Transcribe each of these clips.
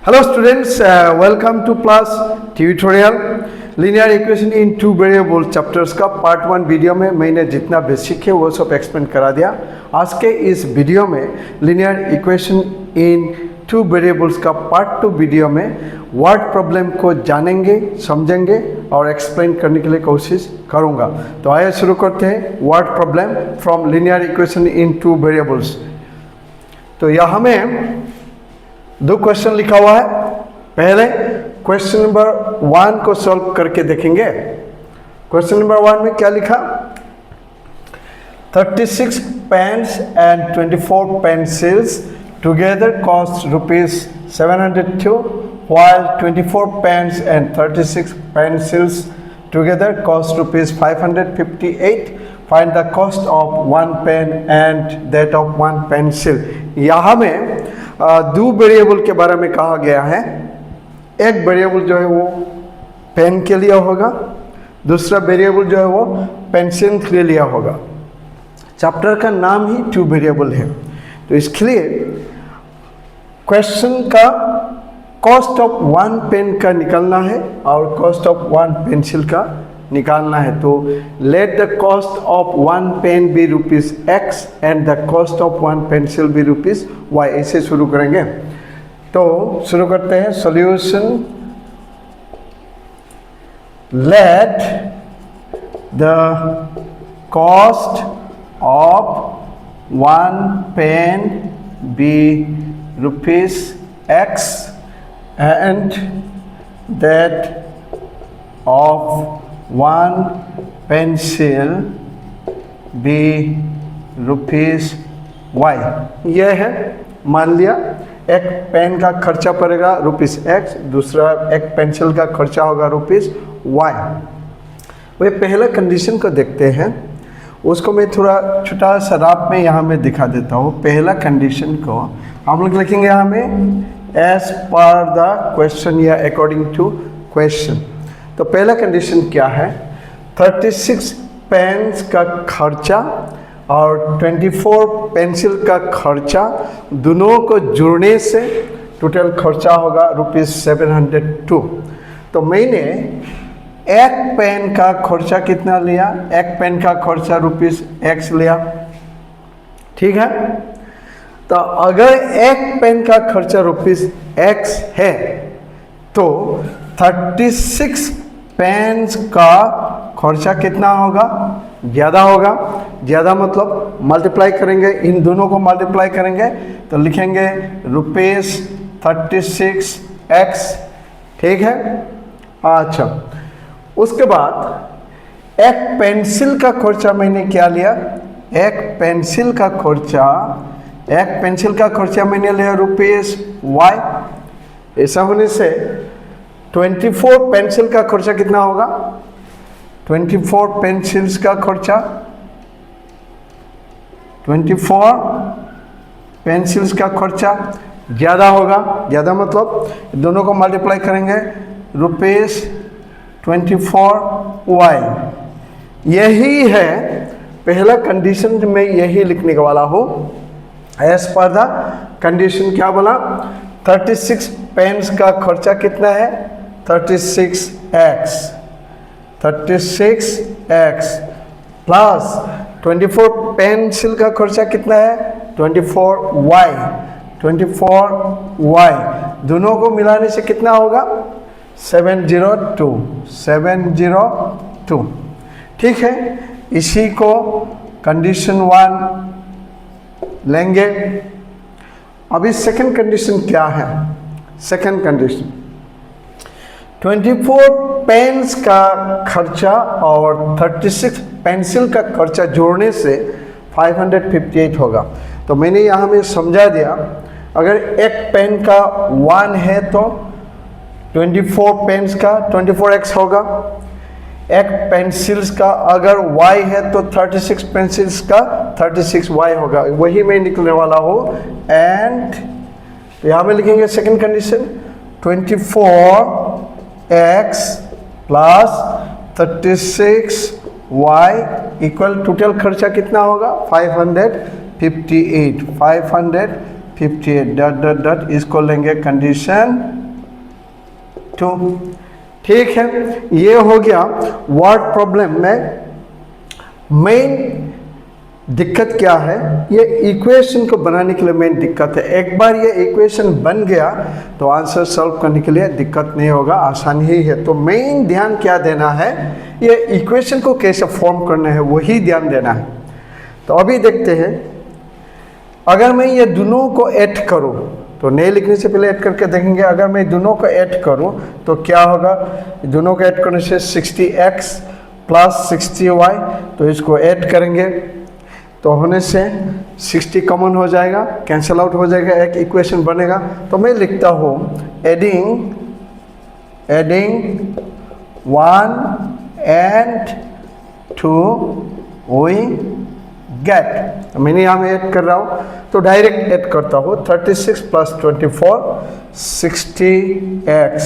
Hello students, welcome to class tutorial linear equation in two variable chapters का part 1 video में मैंने जितना basic है वो सब एक्सप्लेन करा दिया। आज के इस वीडियो में linear equation in two variables का पार्ट 2 वीडियो में वर्ड प्रॉब्लम को जानेंगे, समझेंगे और एक्सप्लेन करने के लिए कोशिश करूँगा। तो आइए शुरू करते हैं word problem from linear equation in two variables। तो यहाँ में दो क्वेश्चन लिखा हुआ है। पहले क्वेश्चन नंबर 1 को सॉल्व करके देखेंगे। क्वेश्चन नंबर 1 में क्या लिखा? 36 pens and 24 pencils together cost ₹702 while 24 pens and 36 pencils together cost ₹558. Find the cost of one pen and that of one pencil। यहाँ में दो वेरिएबल के बारे में कहा गया है। एक वेरिएबल जो है वो पेन के लिए होगा, दूसरा वेरिएबल जो है वो पेंसिल के लिए लिया होगा। चैप्टर का नाम ही टू वेरिएबल है, तो इसके लिए क्वेश्चन का कॉस्ट ऑफ वन पेन का निकालना है और कॉस्ट ऑफ वन पेंसिल का निकालना है। तो let the cost of one pen be ₹X and the cost of one pencil be ₹Y। ऐसे शुरू करेंगे। तो शुरू करते हैं solution. Let the cost of one pen be ₹X and that of one pencil be ₹Y। यह है, मान लिया एक पेन का खर्चा पड़ेगा ₹X, दूसरा एक पेंसिल का खर्चा होगा ₹Y। वह पहला कंडीशन को देखते हैं, उसको मैं थोड़ा छोटा सा राप में यहाँ में दिखा देता हूँ। पहला कंडीशन को हम लोग लिखेंगे यहाँ में एज पर द क्वेश्चन या अकॉर्डिंग टू क्वेश्चन। तो पहला कंडीशन क्या है? 36 पेन्स का खर्चा और 24 पेंसिल का खर्चा दोनों को जोड़ने से टोटल खर्चा होगा ₹702। तो मैंने एक पेन का खर्चा कितना लिया? एक पेन का खर्चा ₹X लिया, ठीक है। तो अगर एक पेन का खर्चा ₹X है तो 36 पेन्स का खर्चा कितना होगा? ज़्यादा होगा। ज़्यादा मतलब मल्टीप्लाई करेंगे, इन दोनों को मल्टीप्लाई करेंगे तो लिखेंगे ₹36X, ठीक है। अच्छा, उसके बाद एक पेंसिल का खर्चा मैंने क्या लिया? एक पेंसिल का खर्चा मैंने लिया ₹Y। ऐसा होने से 24 पेंसिल का खर्चा कितना होगा? 24 पेंसिल्स का खर्चा, 24 पेंसिल्स का खर्चा ज़्यादा होगा। ज़्यादा मतलब दोनों को मल्टीप्लाई करेंगे ₹24Y। यही है पहला कंडीशन, मैं यही लिखने वाला हूँ। एज पर द कंडीशन क्या बोला? 36 पेन्स का खर्चा कितना है? 36X प्लस 24 पेंसिल का खर्चा कितना है? 24Y। दोनों को मिलाने से कितना होगा? 702। ठीक है, इसी को कंडीशन 1 लेंगे। अभी सेकंड कंडीशन क्या है? सेकंड कंडीशन 24 पेन्स का खर्चा और 36 पेंसिल का खर्चा जोड़ने से 558 होगा। तो मैंने यहाँ में समझा दिया, अगर एक पेन का 1 है तो 24 पेन्स का 24X होगा। एक पेंसिल्स का अगर Y है तो 36 पेंसिल्स का 36Y होगा। वही मैं निकलने वाला हूँ। एंड यहाँ में लिखेंगे second condition 24X plus 36Y equal total खर्चा कितना होगा? 558। 58 डॉट डॉट डॉट, इसको लेंगे कंडीशन 2। ठीक है, ये हो गया वर्ड प्रॉब्लम में मेन दिक्कत क्या है। ये इक्वेशन को बनाने के लिए मेन दिक्कत है। एक बार ये इक्वेशन बन गया तो आंसर सॉल्व करने के लिए दिक्कत नहीं होगा, आसान ही है। तो मेन ध्यान क्या देना है, ये इक्वेशन को कैसे फॉर्म करना है वही ध्यान देना है। तो अभी देखते हैं, अगर मैं ये दोनों को ऐड करूं, तो नहीं लिखने से पहले ऐड करके देखेंगे। अगर मैं दोनों को ऐड करूं तो क्या होगा, दोनों को ऐड करने से 60x प्लस 60y, तो इसको ऐड करेंगे तो होने से 60 कॉमन हो जाएगा, कैंसिल आउट हो जाएगा, एक इक्वेशन बनेगा। तो मैं लिखता हूँ एडिंग 1 and 2 we get। मैंने यहाँ में ऐड कर रहा हूँ तो डायरेक्ट ऐड करता हूँ। 36 प्लस 24 60x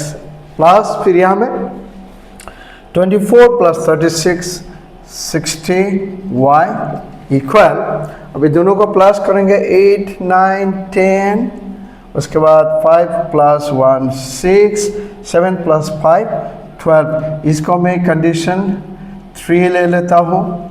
प्लस फिर यहाँ में 24 प्लस 36 60y इक्वल, अभी दोनों को प्लस करेंगे 8 9 10, उसके बाद 5 प्लस 1 6, 7 प्लस 5 12। इसको मैं कंडीशन 3 ले लेता हूँ।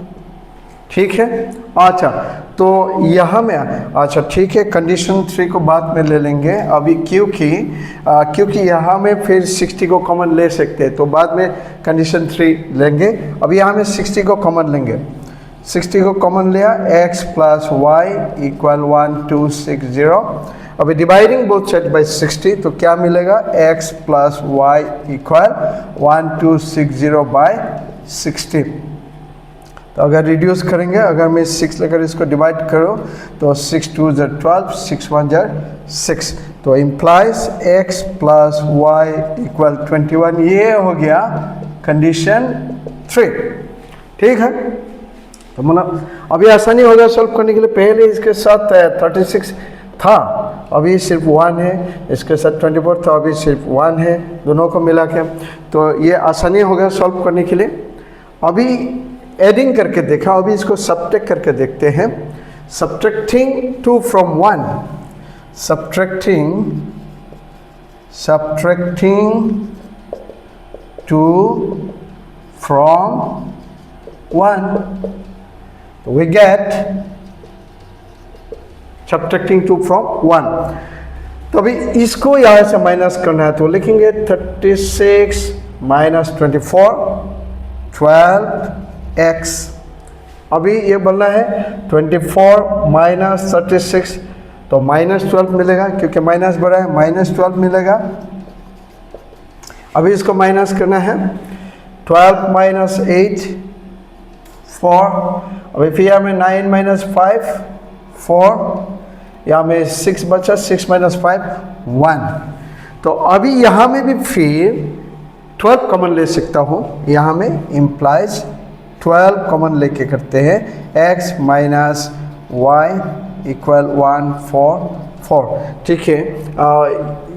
ठीक है, अच्छा तो यहाँ में अच्छा ठीक है, कंडीशन 3 को बाद में ले लेंगे अभी, क्योंकि यहाँ में फिर 60 को कॉमन ले सकते हैं, तो बाद में कंडीशन 3 लेंगे। अभी यहाँ में 60 को कॉमन लेंगे, 60 को कॉमन लिया, x प्लस वाई इक्वल 1260। अभी डिवाइडिंग बोथ साइड बाई 60, तो क्या मिलेगा, x plus y equal 1260 by 60। तो अगर रिड्यूस करेंगे, अगर मैं 6 लेकर इसको डिवाइड करो तो 6 2 12, 6 1 6, तो implies x plus y equal 21। ये हो गया कंडीशन 3। ठीक है, तो मतलब अभी आसानी होगा सॉल्व करने के लिए। पहले इसके साथ 36 था, अभी सिर्फ 1 है, इसके साथ 24 था, अभी सिर्फ 1 है, दोनों को मिला के, तो ये आसानी होगा सॉल्व करने के लिए। अभी एडिंग करके देखा, अभी इसको सब्ट्रैक्ट करके देखते हैं। Subtracting 2 from 1, subtracting 2 from 1, we get subtracting 2 from 1। तो अभी इसको यहाँ से माइनस करना है, तो लिखेंगे 36 माइनस 24 12x। अभी ये बोलना है 24 माइनस 36, तो माइनस 12 मिलेगा, क्योंकि माइनस बड़ा है, माइनस 12 मिलेगा। अभी इसको माइनस करना है, 12 माइनस 8 4, अभी फिर यहाँ में 9 माइनस 5 4, यहाँ में 6 बचा, 6 माइनस 5 1। तो अभी यहाँ में भी फिर 12 कॉमन ले सकता हूँ, यहाँ में इम्प्लाइज 12 कॉमन लेके करते हैं, x माइनस वाई इक्वल 1 4 4। ठीक है,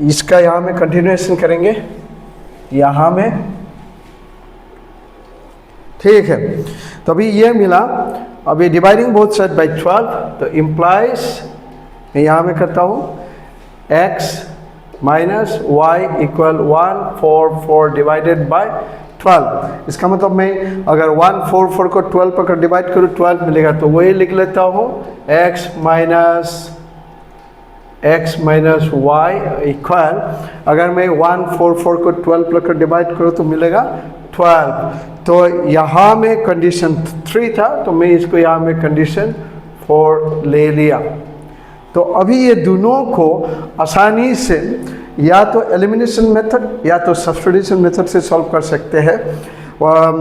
इसका यहाँ में कंटिन्यूएशन करेंगे यहाँ में। ठीक है, तो अभी ये मिला। अभी डिवाइडिंग बोथ साइड बाई 12, तो इम्प्लाइज मैं यहाँ में करता हूँ x minus y equal 1 4 4 divided by 12। इसका मतलब मैं अगर 1 4 4 को 12 पर डिवाइड करूँ 12 मिलेगा, तो वही लिख लेता हूँ x माइनस वाई इक्वल, अगर मैं 1 4 4 को 12 पर डिवाइड करूँ तो मिलेगा 12। तो यहाँ में कंडीशन 3 था, तो मैं इसको यहाँ में कंडीशन 4 ले लिया। तो अभी ये दोनों को आसानी से या तो एलिमिनेशन मेथड या तो सब्स्टिट्यूशन मेथड से सॉल्व कर सकते हैं।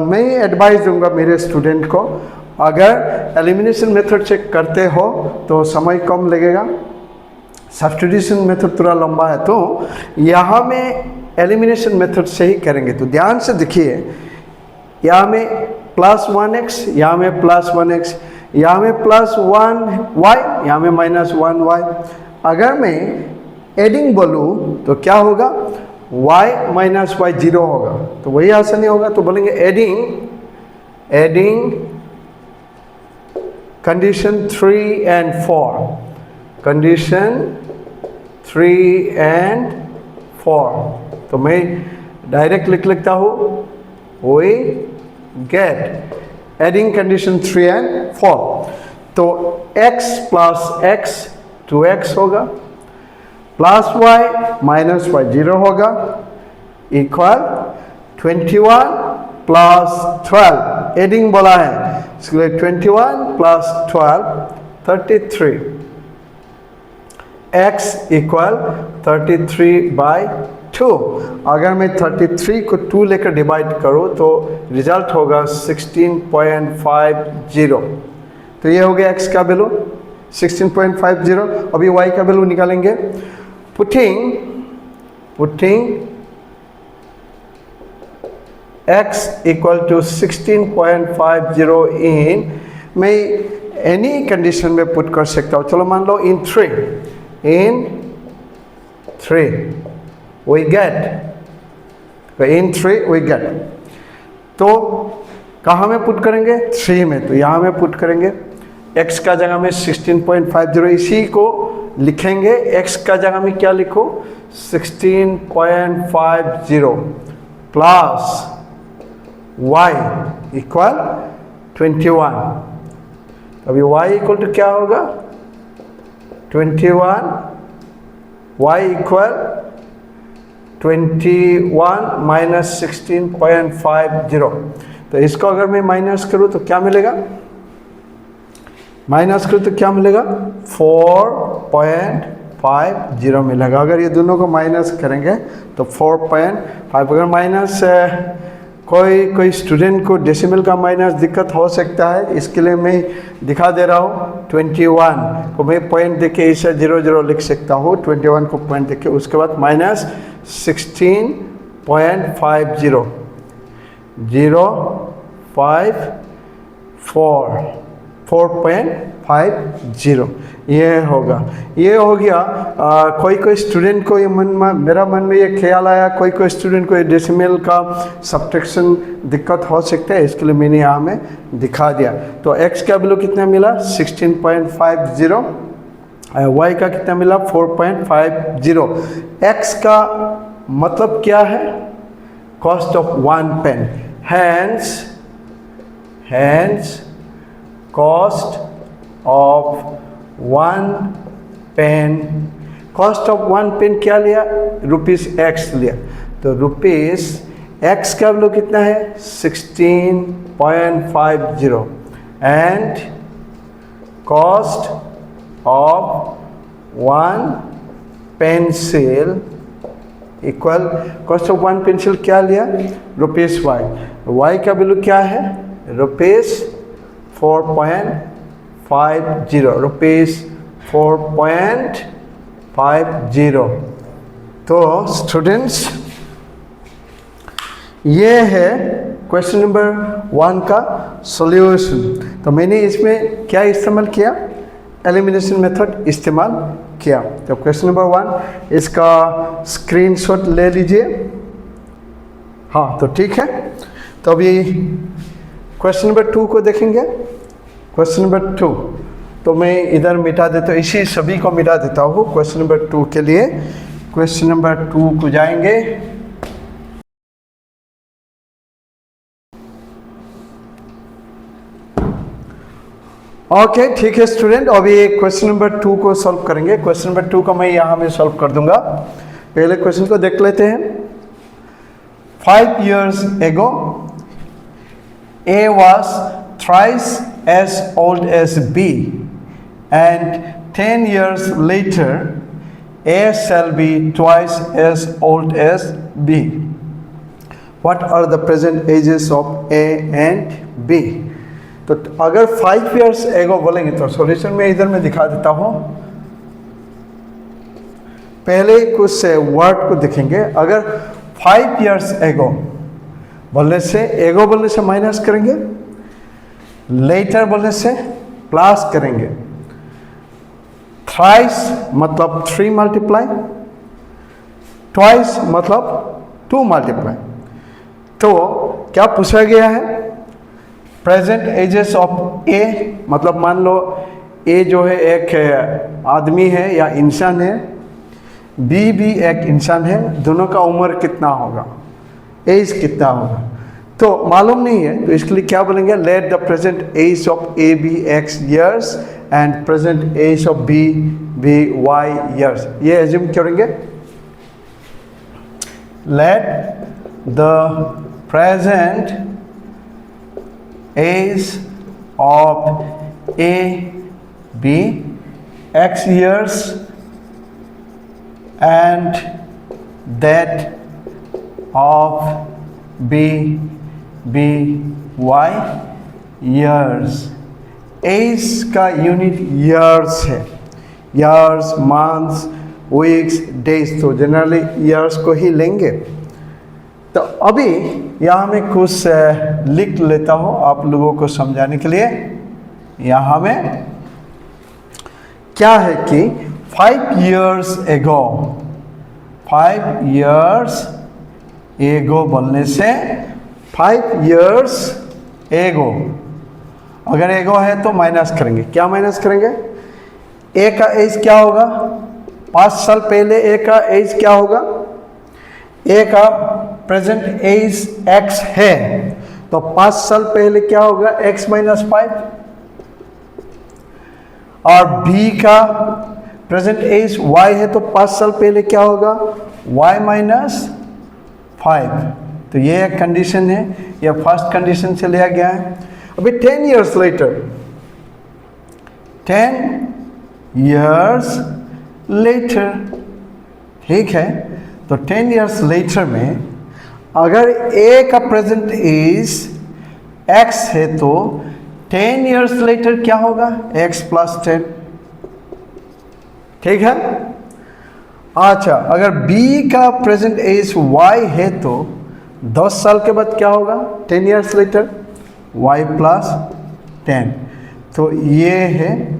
मैं एडवाइस दूंगा मेरे स्टूडेंट को, अगर एलिमिनेशन मेथड से करते हो तो समय कम लगेगा, सब्स्टिट्यूशन मेथड थोड़ा लंबा है, तो यहाँ में एलिमिनेशन मेथड से ही करेंगे। तो ध्यान से देखिए, यहाँ में प्लस 1x, यहाँ में प्लस 1x, यहाँ में प्लस 1y, यहाँ में माइनस 1y। अगर मैं एडिंग बोलूँ तो क्या होगा, y माइनस वाई 0 होगा, तो वही आसानी होगा। तो बोलेंगे adding condition 3 and 4, condition 3 and 4। तो मैं डायरेक्ट लिख लेता हूँ, we get adding condition 3 and 4। तो x प्लस x 2x होगा, प्लस y माइनस y 0 होगा, इक्वल 21 प्लस 12 एडिंग बोला है, इसलिए 21 प्लस 12 33। x equal 33/2। अगर मैं 33 को 2 लेकर डिवाइड करूँ तो रिजल्ट होगा 16.50। तो ये हो गया x का वैल्यू 16.50। अभी y का वैल्यू निकालेंगे। पुटिंग x इक्वल टू 16.50 इन, मैं एनी कंडीशन में पुट कर सकता हूँ। चलो मान लो इन 3 we get, in 3 we get। तो कहाँ में पुट करेंगे? 3 में। तो यहाँ में पुट करेंगे, x का जगह में 16.50, इसी को लिखेंगे। x का जगह में क्या लिखो? 16.50 प्लस y इक्वल 21। अभी y इक्वल टू क्या होगा? 21, y इक्वल 21 माइनस 16.50। तो इसको अगर मैं माइनस करूँ तो क्या मिलेगा? माइनस करूँ तो क्या मिलेगा? 4.50 मिलेगा। अगर ये दोनों को माइनस करेंगे तो 4.5। अगर माइनस कोई स्टूडेंट को डेसिमल का माइनस दिक्कत हो सकता है, इसके लिए मैं दिखा दे रहा हूँ। 21 को मैं पॉइंट देके इसे 0 लिख सकता हूँ, 21 को पॉइंट देके, उसके बाद माइनस 16.50 4.50 ये होगा। ये हो गया। कोई स्टूडेंट को ये मेरा मन में ये ख्याल आया, कोई स्टूडेंट को ये डेसिमल का सब्ट्रैक्शन दिक्कत हो सकता है, इसके लिए मैंने यहाँ में दिखा दिया। तो x का वैल्यू कितना मिला? 16.50। y का कितना मिला? 4.50। x का मतलब क्या है? Cost of 1 pen. Hence cost of 1 pen. Cost of 1 pen क्या लिया? ₹x लिया। तो ₹x का वैल्यू कितना है? 16.50 and cost of 1 pencil equal, cost of 1 pencil क्या लिया? ₹y। y का वैल्यू क्या है? ₹4.50। ₹4.50। तो स्टूडेंट्स, ये है क्वेश्चन नंबर 1 का सॉल्यूशन। तो मैंने इसमें क्या इस्तेमाल किया? एलिमिनेशन मेथड इस्तेमाल किया। तो क्वेश्चन नंबर 1 इसका स्क्रीनशॉट ले लीजिए। हाँ, तो ठीक है। तो अभी क्वेश्चन नंबर 2 को देखेंगे। क्वेश्चन नंबर 2 तो मैं इधर मिटा देता हूँ, इसी सभी को मिटा देता हूँ क्वेश्चन नंबर 2 के लिए। क्वेश्चन नंबर 2 को जाएंगे। ओके, ठीक है स्टूडेंट, अभी क्वेश्चन नंबर 2 को सॉल्व करेंगे। क्वेश्चन नंबर 2 को मैं यहाँ में सॉल्व कर दूंगा। पहले क्वेश्चन को देख लेते हैं। 5 years ago, A was thrice as old as B, and 10 years later, A shall be twice as old as B. What are the present ages of A and B? तो अगर 5 years ago बोलेंगे तो solution में इधर मैं दिखा देता हूँ। पहले कुछ वर्ड को देखेंगे। अगर 5 years ago बोलने से, एगो बोलने से माइनस करेंगे, लेटर बोलने से प्लस करेंगे। थ्राइस मतलब 3 मल्टीप्लाई, ट्वाइस मतलब 2 मल्टीप्लाई। तो क्या पूछा गया है? प्रेजेंट एजेस ऑफ ए, मतलब मान लो ए जो है एक आदमी है या इंसान है, बी भी एक इंसान है, दोनों का उम्र कितना होगा, एज कितना होगा, तो मालूम नहीं है, तो इसके लिए क्या बोलेंगे, let the present age of A be x years and present age of B be y years. ये एज्यूम करेंगे, let the present age of A be x years and that of B Y years। Age का unit years है, years, months, weeks, days, तो generally years को ही लेंगे। तो अभी यहाँ में कुछ लिख लेता हूँ आप लोगों को समझाने के लिए। यहाँ में क्या है कि 5 years ago, 5 years ago बोलने से 5 years ago, अगर एगो है तो माइनस करेंगे, क्या माइनस करेंगे, ए का एज क्या होगा, 5 साल पहले ए का एज क्या होगा, ए का प्रेजेंट एज एक्स है, तो 5 साल पहले क्या होगा, x माइनस 5, और बी का प्रेजेंट एज y है तो 5 साल पहले क्या होगा, y माइनस 5। तो ये एक कंडीशन है, यह फर्स्ट कंडीशन से लिया गया है। अभी 10 years later, 10 years later, ठीक है, तो 10 years later में अगर a का प्रेजेंट एज x है तो 10 years later क्या होगा, x प्लस 10, ठीक है। अच्छा, अगर b का प्रेजेंट एज y है तो 10 साल के बाद क्या होगा, 10 years later y प्लस 10। तो ये है,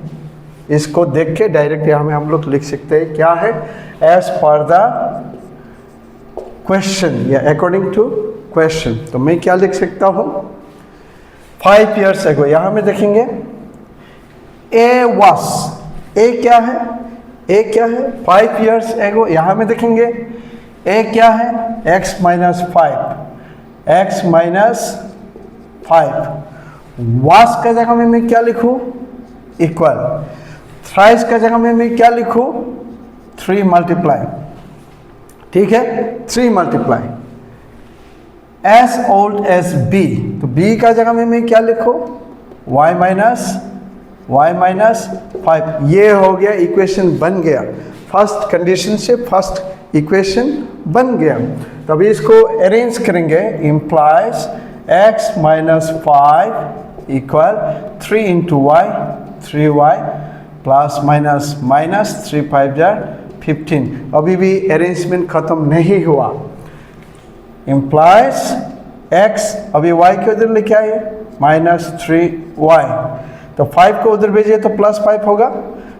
इसको देख के डायरेक्ट यहाँ में हम लोग लिख सकते हैं, क्या है, एज पर द क्वेश्चन या अकॉर्डिंग टू क्वेश्चन। तो मैं क्या लिख सकता हूँ, 5 years ago, यहाँ में देखेंगे ए was, ए क्या है, ए क्या है, 5 years ago, यहाँ में देखेंगे ए क्या है, x minus 5, x minus 5। was का जगह में मैं क्या लिखूँ, इक्वल, थ्राइस का जगह में मैं क्या लिखूँ, 3 मल्टीप्लाई, ठीक है, 3 multiply as old as b, तो b का जगह में मैं क्या लिखूँ, y माइनस 5। ये हो गया, इक्वेशन बन गया, फर्स्ट कंडीशन से फर्स्ट इक्वेशन बन गया। तो अभी इसको अरेंज करेंगे, implies x minus 5 equal 3 into y, 3y plus minus minus 3 5 जार 15। अभी भी अरेंजमेंट खत्म नहीं हुआ, इम्प्लाइज x, अभी y के उधर लेके आए माइनस 3y, तो 5 को उधर भेजिए तो प्लस 5 होगा,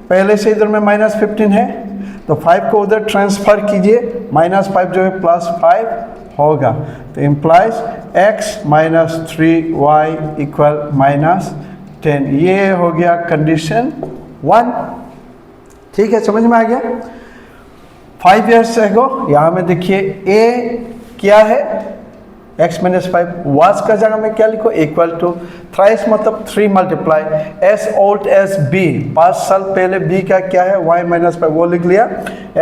पहले से इधर में माइनस 15 है, तो 5 को उधर ट्रांसफर कीजिए, माइनस 5 जो है प्लस 5 होगा। तो implies x minus 3y equal minus 10। ये हो गया कंडीशन 1, ठीक है, समझ में आ गया। 5 years ago, यहाँ में देखिए a क्या है, x माइनस 5, वास का जगह में क्या लिखो, इक्वल टू, थ्राइस मतलब 3 multiply, as old as B, 5 साल पहले b का क्या है, y माइनस 5, वो लिख लिया,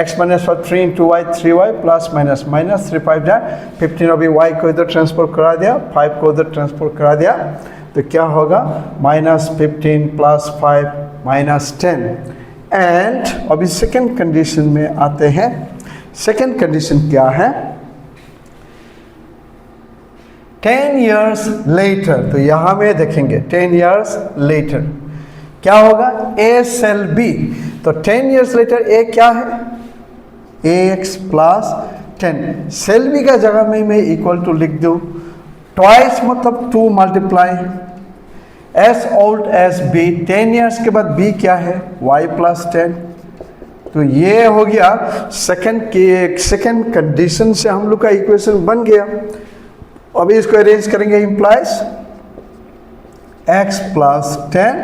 x minus 5 3 into y, 3y plus minus minus 3 5 जा 15। अभी y को इधर ट्रांसफर करा दिया, 5 को इधर ट्रांसफर करा दिया, तो क्या होगा, माइनस 15 प्लस 5 माइनस 10। एंड अभी सेकेंड कंडीशन में आते हैं। सेकेंड कंडीशन क्या है, 10 years later, तो यहाँ में देखेंगे 10 years later क्या होगा, a सेल b, तो 10 years later a क्या है, ax प्लस 10, सेल b का जगह में मैं इक्वल टू लिख दूँ, ट्वाइस मतलब 2 multiply, as old as b, 10 years के बाद b क्या है, y प्लस 10। तो ये हो गया सेकेंड कंडीशन से हम लोग का इक्वेशन बन गया। अभी इसको अरेंज करेंगे, implies x plus 10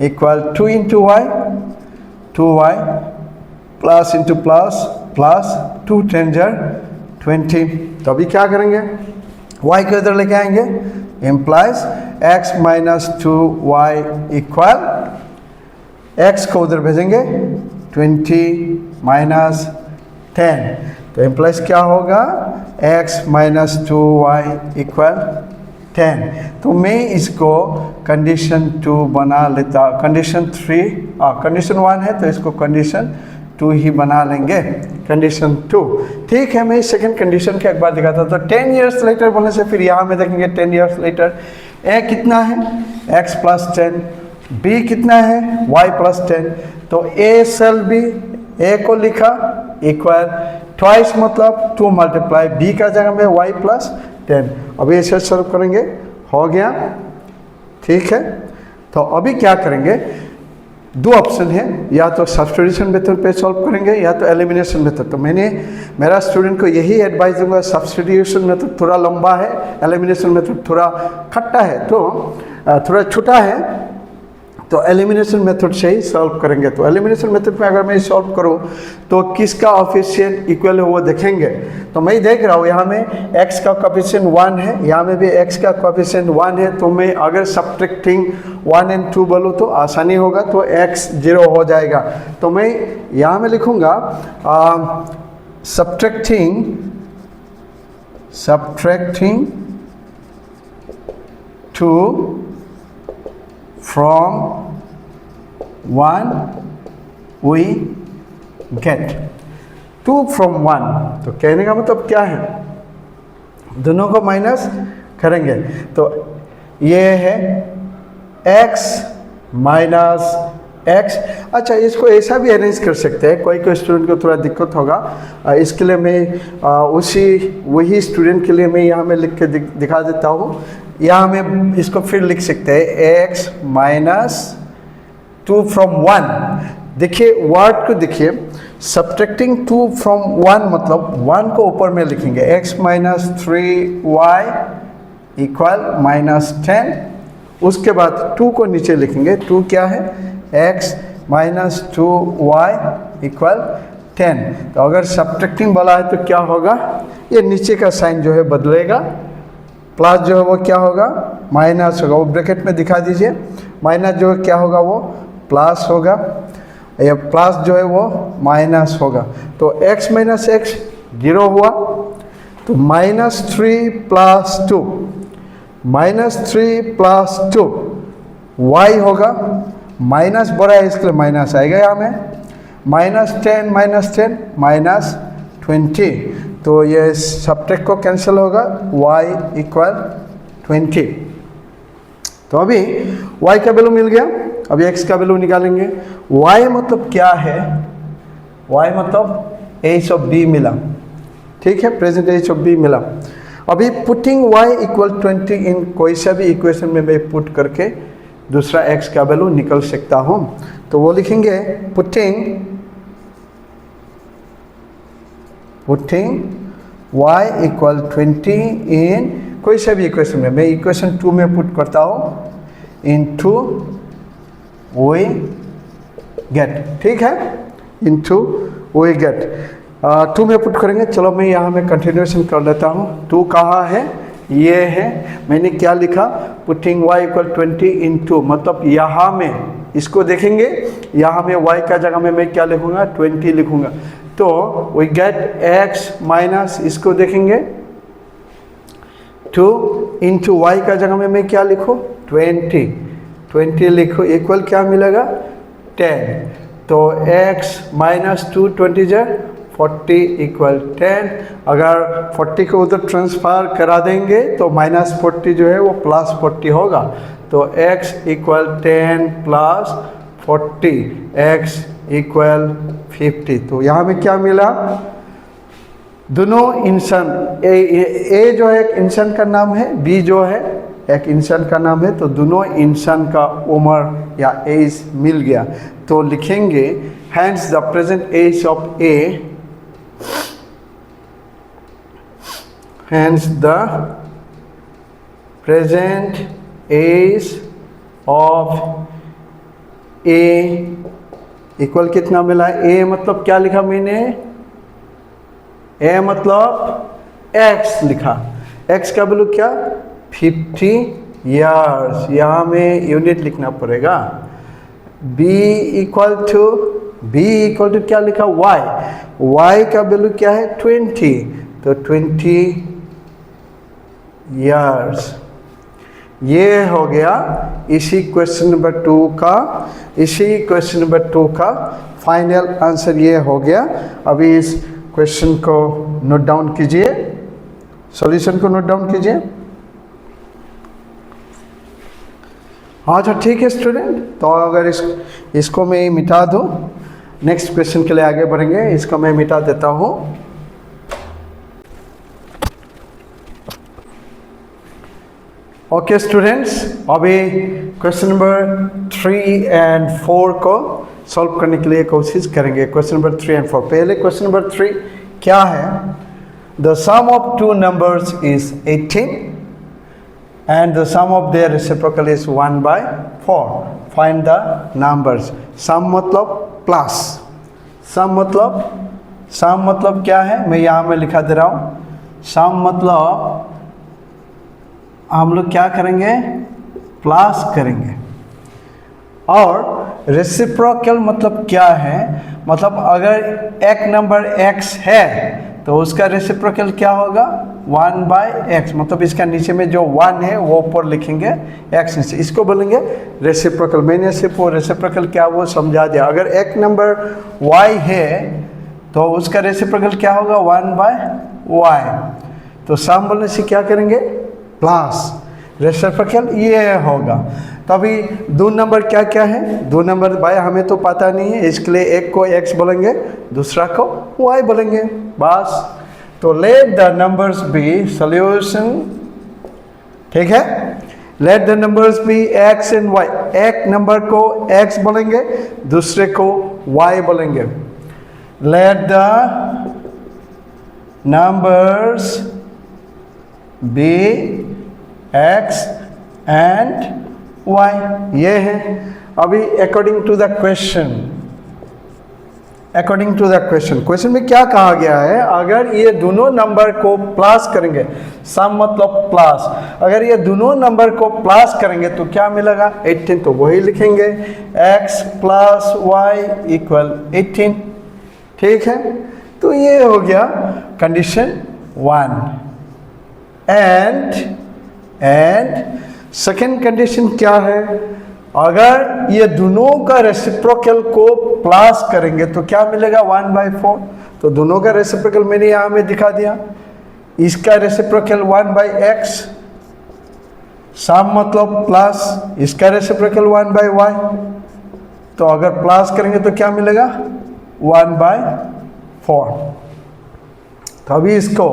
equal 2 into y, 2y plus into plus plus 2 10 जार 20। तो अभी क्या करेंगे, y को इधर लेके आएंगे, implies x minus 2y equal, x को उधर भेजेंगे 20 माइनस 10, तो इम्प्लाइज क्या होगा, x माइनस 2y इक्वल 10। तो मैं इसको कंडीशन 2 बना लेता, कंडीशन 3, कंडीशन 1 है तो इसको कंडीशन 2 ही बना लेंगे, कंडीशन 2। ठीक है, मैं सेकंड कंडीशन के एक बार दिखाता हूँ। तो 10 इयर्स लेटर बोलने से फिर यहाँ में देखेंगे 10 इयर्स लेटर, a कितना है, x प्लस 10, b कितना है, y प्लस 10। तो a सेल b, a को लिखा इक्वल ट्वाइस मतलब 2 मल्टीप्लाई b का जगह में y प्लस 10। अभी ऐसे सॉल्व करेंगे, हो गया। ठीक है, तो अभी क्या करेंगे, दो ऑप्शन है, या तो सब्स्टिट्यूशन मेथड पे सॉल्व करेंगे या तो एलिमिनेशन मेथड। तो मैंने मेरा स्टूडेंट को यही एडवाइस दूंगा, सब्स्टिट्यूशन मेथड थोड़ा लंबा है, एलिमिनेशन मेथड थोड़ा खट्टा है, तो थोड़ा छोटा है, तो एलिमिनेशन मेथड से ही सॉल्व करेंगे। तो एलिमिनेशन मेथड में अगर मैं सॉल्व करूं तो किसका ऑफिशिएंट इक्वल है वो देखेंगे। तो मैं देख रहा हूँ यहाँ में x का कोएफिशिएंट 1 है, यहाँ में भी x का कोएफिशिएंट 1 है। तो मैं अगर सब्ट्रैक्टिंग 1 और 2 बोलूँ तो आसानी होगा, तो x 0 हो जाएगा। तो मैं यहाँ में लिखूँगा subtracting 2 from 1 we get 2 from 1। तो कहने का मतलब क्या है, दोनों को माइनस करेंगे। तो ये है x माइनस x। अच्छा, इसको ऐसा भी अरेंज कर सकते हैं, कोई स्टूडेंट को थोड़ा दिक्कत होगा, इसके लिए मैं वही स्टूडेंट के लिए मैं यहाँ में लिख के दिखा देता हूँ। यहाँ में इसको फिर लिख सकते हैं x माइनस 2 फ्रॉम 1। देखिए वर्ड को देखिए, सब्ट्रैक्टिंग 2 फ्रॉम 1 मतलब 1 को ऊपर में लिखेंगे, x minus 3y equal minus 10। उसके बाद 2 को नीचे लिखेंगे, 2 क्या है, x माइनस 2y इक्वल 10। तो अगर सब्ट्रैक्टिंग वाला है तो क्या होगा, ये नीचे का साइन जो है बदलेगा, प्लस जो है वो क्या होगा, माइनस होगा। वो ब्रैकेट में दिखा दीजिए, माइनस जो है क्या होगा वो प्लस होगा, या प्लस जो है वो माइनस होगा। तो x माइनस x 0 हुआ, तो minus 3 plus 2, minus 3 plus 2 y होगा, माइनस बड़ा है इसके लिए माइनस आएगा यहाँ में, माइनस 10 माइनस 20। तो ये सब्ट्रैक्ट को कैंसिल होगा, y इक्वल 20। तो अभी y का वैल्यू मिल गया, अभी x का वैल्यू निकालेंगे। y मतलब क्या है, y मतलब h ऑफ b मिला, ठीक है, प्रेजेंट h ऑफ b मिला। अभी पुटिंग y इक्वल 20 इन कोई सा भी इक्वेशन में मैं पुट करके दूसरा x का वैल्यू निकल सकता हूँ। तो वो लिखेंगे पुटिंग y इक्वल 20 इन कोई सा भी इक्वेशन में, मैं इक्वेशन 2 में पुट करता हूँ, इनटू वी गेट, ठीक है, इनटू वी गेट 2 में पुट करेंगे। चलो मैं यहाँ में कंटिन्यूएशन कर लेता हूँ। 2 कहाँ है, ये है, मैंने क्या लिखा, पुटिंग y इक्वल 20 इनटू, मतलब यहाँ में इसको देखेंगे, यहाँ में y का जगह में मैं क्या लिखूँगा, 20 लिखूँगा। तो वी गेट x माइनस, इसको देखेंगे 2 इंटू वाई का जगह में मैं क्या लिखूँ, 20 लिखो, इक्वल क्या मिलेगा 10। तो x माइनस 2 20 जा 40 इक्वल 10। अगर 40 को उधर ट्रांसफर करा देंगे तो माइनस 40 जो है वो प्लस 40 होगा। तो x equal 10 plus 40, x equal 50। तो यहाँ में क्या मिला, दोनों इंसान, ए जो है एक इंसान का नाम है, बी जो है एक इंसान का नाम है, तो दोनों इंसान का उम्र या एज मिल गया। तो लिखेंगे hence the present age of A, hence the present age of A equal कितना मिला, ए मतलब क्या लिखा मैंने ए मतलब x लिखा, x का वैल्यू क्या 50 ईयर्स, यहाँ में यूनिट लिखना पड़ेगा। b इक्वल टू क्या लिखा y का वैल्यू क्या है 20, तो 20 ईयर्स। ये हो गया इसी क्वेश्चन नंबर 2 का फाइनल आंसर ये हो गया। अभी इस क्वेश्चन को नोट डाउन कीजिए, सॉल्यूशन को नोट डाउन कीजिए। अच्छा ठीक है स्टूडेंट, तो अगर इसको मैं मिटा दूं, नेक्स्ट क्वेश्चन के लिए आगे बढ़ेंगे। इसको मैं मिटा देता हूं। ओके स्टूडेंट्स, अभी क्वेश्चन नंबर 3 और 4 को सॉल्व करने के लिए कोशिश करेंगे। क्वेश्चन नंबर 3 और 4, पहले क्वेश्चन नंबर 3 क्या है? The sum of two numbers is 18 and the sum of their reciprocal is 1/4. Find the numbers. sum मतलब प्लस, sum मतलब क्या है? मैं यहाँ में लिखा दे रहा हूँ। sum मतलब हम लोग क्या करेंगे? प्लस करेंगे। और रेसिप्रोकल मतलब क्या है? मतलब अगर एक नंबर x है तो उसका रेसिप्रोकल क्या होगा? 1/x। मतलब इसका नीचे में जो 1 है वो ऊपर लिखेंगे, x नीचे, इसको बोलेंगे रेसिप्रोकल। मैंने सिर्फ वो रेसिप्रोकल क्या वो समझा दिया। अगर एक नंबर y है तो उसका रेसिप्रोकल क्या होगा? 1/y। तो सम बोलने से क्या करेंगे? प्लस, रेसिप्रोकल ये होगा। तो अभी दो नंबर क्या क्या है? दो नंबर भाई हमें तो पता नहीं है, इसके लिए एक को x बोलेंगे, दूसरा को y बोलेंगे, बस। तो let the numbers be solution, ठीक है? Let the numbers be x and y। एक नंबर को x बोलेंगे, दूसरे को y बोलेंगे। Let the numbers be x and y, ये है। अभी अकॉर्डिंग टू द क्वेश्चन में क्या कहा गया है? अगर ये दोनों नंबर को प्लस करेंगे, सम मतलब प्लस, अगर ये दोनों नंबर को प्लस करेंगे तो क्या मिलेगा? 18। तो वही लिखेंगे x प्लस y इक्वल 18, ठीक है? तो ये हो गया कंडीशन 1। एंड सेकेंड कंडीशन क्या है? अगर ये दोनों का रेसिप्रोकल को प्लस करेंगे तो क्या मिलेगा? 1/4। तो दोनों का रेसिप्रोकल मैंने यहाँ में दिखा दिया। इसका रेसिप्रोकल 1/x, सम मतलब प्लस, इसका रेसिप्रोकल 1/y। तो अगर प्लस करेंगे तो क्या मिलेगा? 1/4। तो अभी इसको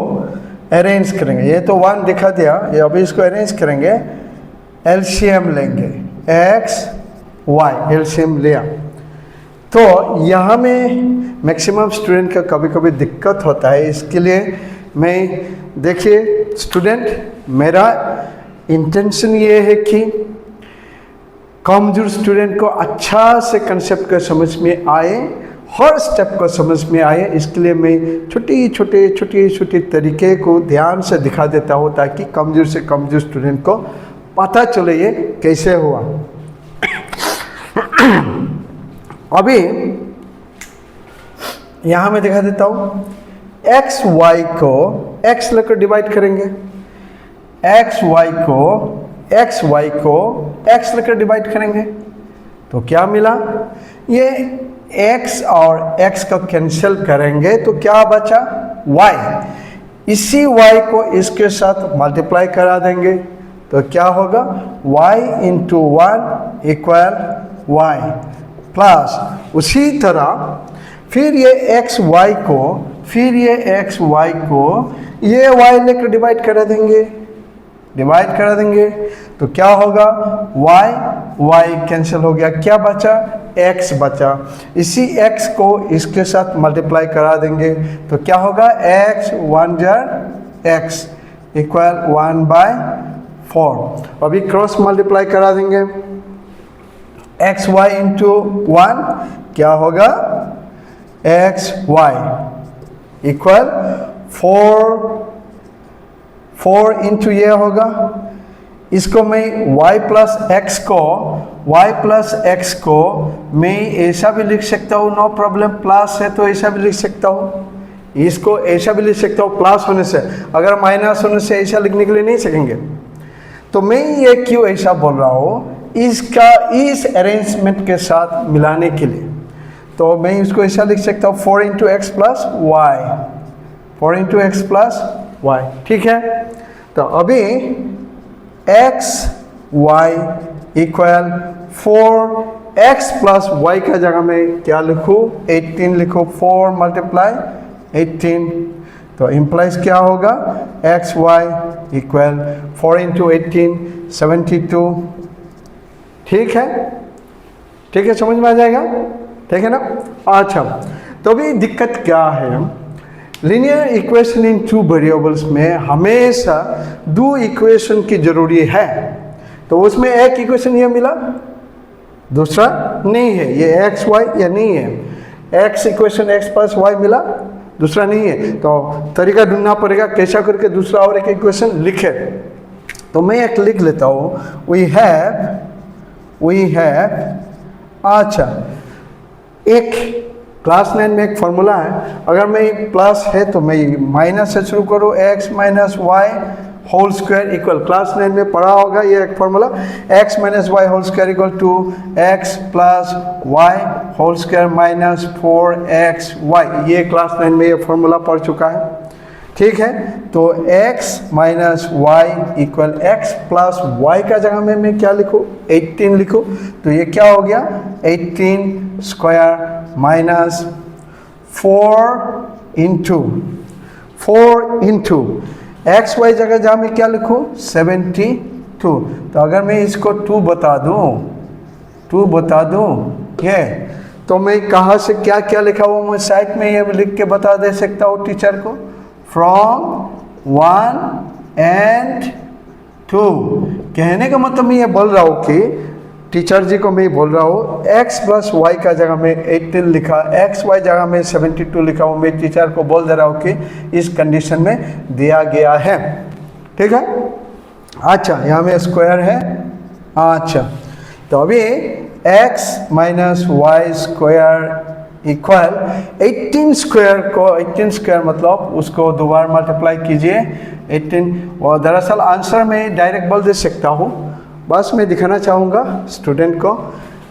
अरेंज करेंगे। ये तो 1 दिखा दिया, ये अभी इसको अरेंज करेंगे। एलसीएम लेंगे, x y एलसीएम लिया। तो यहाँ में मैक्सिमम स्टूडेंट का कभी कभी दिक्कत होता है, इसके लिए मैं, देखिए स्टूडेंट, मेरा इंटेंशन ये है कि कमजोर स्टूडेंट को अच्छा से कंसेप्ट का समझ में आए, हर स्टेप को समझ में आए। इसके लिए मैं छोटी तरीके को ध्यान से दिखा देता हूँ ताकि कमजोर से कमजोर स्टूडेंट को पता चले ये कैसे हुआ। अभी यहाँ मैं दिखा देता हूँ, एक्स वाई को एक्स लेकर डिवाइड करेंगे, एक्स वाई को एक्स लेकर डिवाइड करेंगे तो क्या मिला? ये x और x का कैंसिल करेंगे तो क्या बचा? y। इसी y को इसके साथ मल्टीप्लाई करा देंगे तो क्या होगा? y into 1 equal y plus, उसी तरह फिर ये x y को ये y लेकर डिवाइड करा देंगे तो क्या होगा? y कैंसिल हो गया, क्या बचा? x बचा। इसी x को इसके साथ मल्टीप्लाई करा देंगे तो क्या होगा? x 1 jar x equal 1/4। अभी क्रॉस मल्टीप्लाई करा देंगे, एक्स वाई इंटू 1 क्या होगा? एक्स वाई इक्वल 4 इंटू ये होगा, इसको मैं y प्लस एक्स को मैं ऐसा भी लिख सकता हूँ, नो प्रॉब्लम, प्लस है तो ऐसा भी लिख सकता हूँ, इसको ऐसा भी लिख सकता हूँ प्लस होने से, अगर माइनस होने से ऐसा लिखने के लिए नहीं सकेंगे। तो मैं ये क्यों ऐसा बोल रहा हूँ, इसका इस अरेंजमेंट के साथ मिलाने के लिए, तो मैं इसको ऐसा लिख सकता हूँ 4 इंटू एक्स प्लस वाई, ठीक है। तो अभी x y equal 4x plus y का जगह में क्या लिखूँ, 18 लिखूँ, 4 मल्टीप्लाई 18, तो इम्प्लाइज क्या होगा, एक्स वाई इक्वल 4 इंटू 18 72, ठीक है, समझ में आ जाएगा, ठीक है ना। अच्छा, तो अभी दिक्कत क्या है, लीनियर इक्वेशन इन 2 वेरिएबल्स में हमेशा 2 इक्वेशन की जरूरी है, तो उसमें एक इक्वेशन ये मिला, दूसरा नहीं है, ये एक्स वाई या नहीं है, x equation x plus y मिला, दूसरा नहीं है, तो तरीका ढूंढना पड़ेगा कैसा करके दूसरा और एक इक्वेशन लिखे। तो मैं एक लिख लेता हूँ, वी हैव, अच्छा, एक क्लास 9 में एक फॉर्मूला है, अगर मैं प्लस है तो मैं माइनस से शुरू करूँ, x minus y whole square equal, class 9 में पढ़ा होगा ये एक formula, x minus y whole square equal to x plus y whole square minus 4x y, ये क्लास 9 में ये फॉर्मूला पढ़ चुका है, ठीक है। तो x minus y equal x plus y का जगह में मैं क्या लिखूँ, 18 लिखूँ, तो ये क्या हो गया, 18 square minus 4 into x y जगह जहाँ मैं क्या लिखूँ, 72, तो अगर मैं इसको 2 बता दूँ ये, तो मैं कहाँ से क्या क्या लिखा हुआ मैं साइड में ये लिख के बता दे सकता हूँ टीचर को, फ्रॉम 1 and 2, कहने का मतलब मैं ये बोल रहा हूँ कि टीचर जी को मैं बोल रहा हूँ x प्लस वाई का जगह में 18 लिखा, एक्स वाई जगह में 72 लिखा हूँ, मैं टीचर को बोल दे रहा हूँ कि इस कंडीशन में दिया गया है, ठीक है। अच्छा, यहाँ में स्क्वायर है, अच्छा, तो अभी x minus y square equal 18 square मतलब उसको दोबारा मल्टीप्लाई कीजिए 18, और दरअसल आंसर में डायरेक्ट बोल दे सकता हूँ, बस मैं दिखाना चाहूँगा स्टूडेंट को,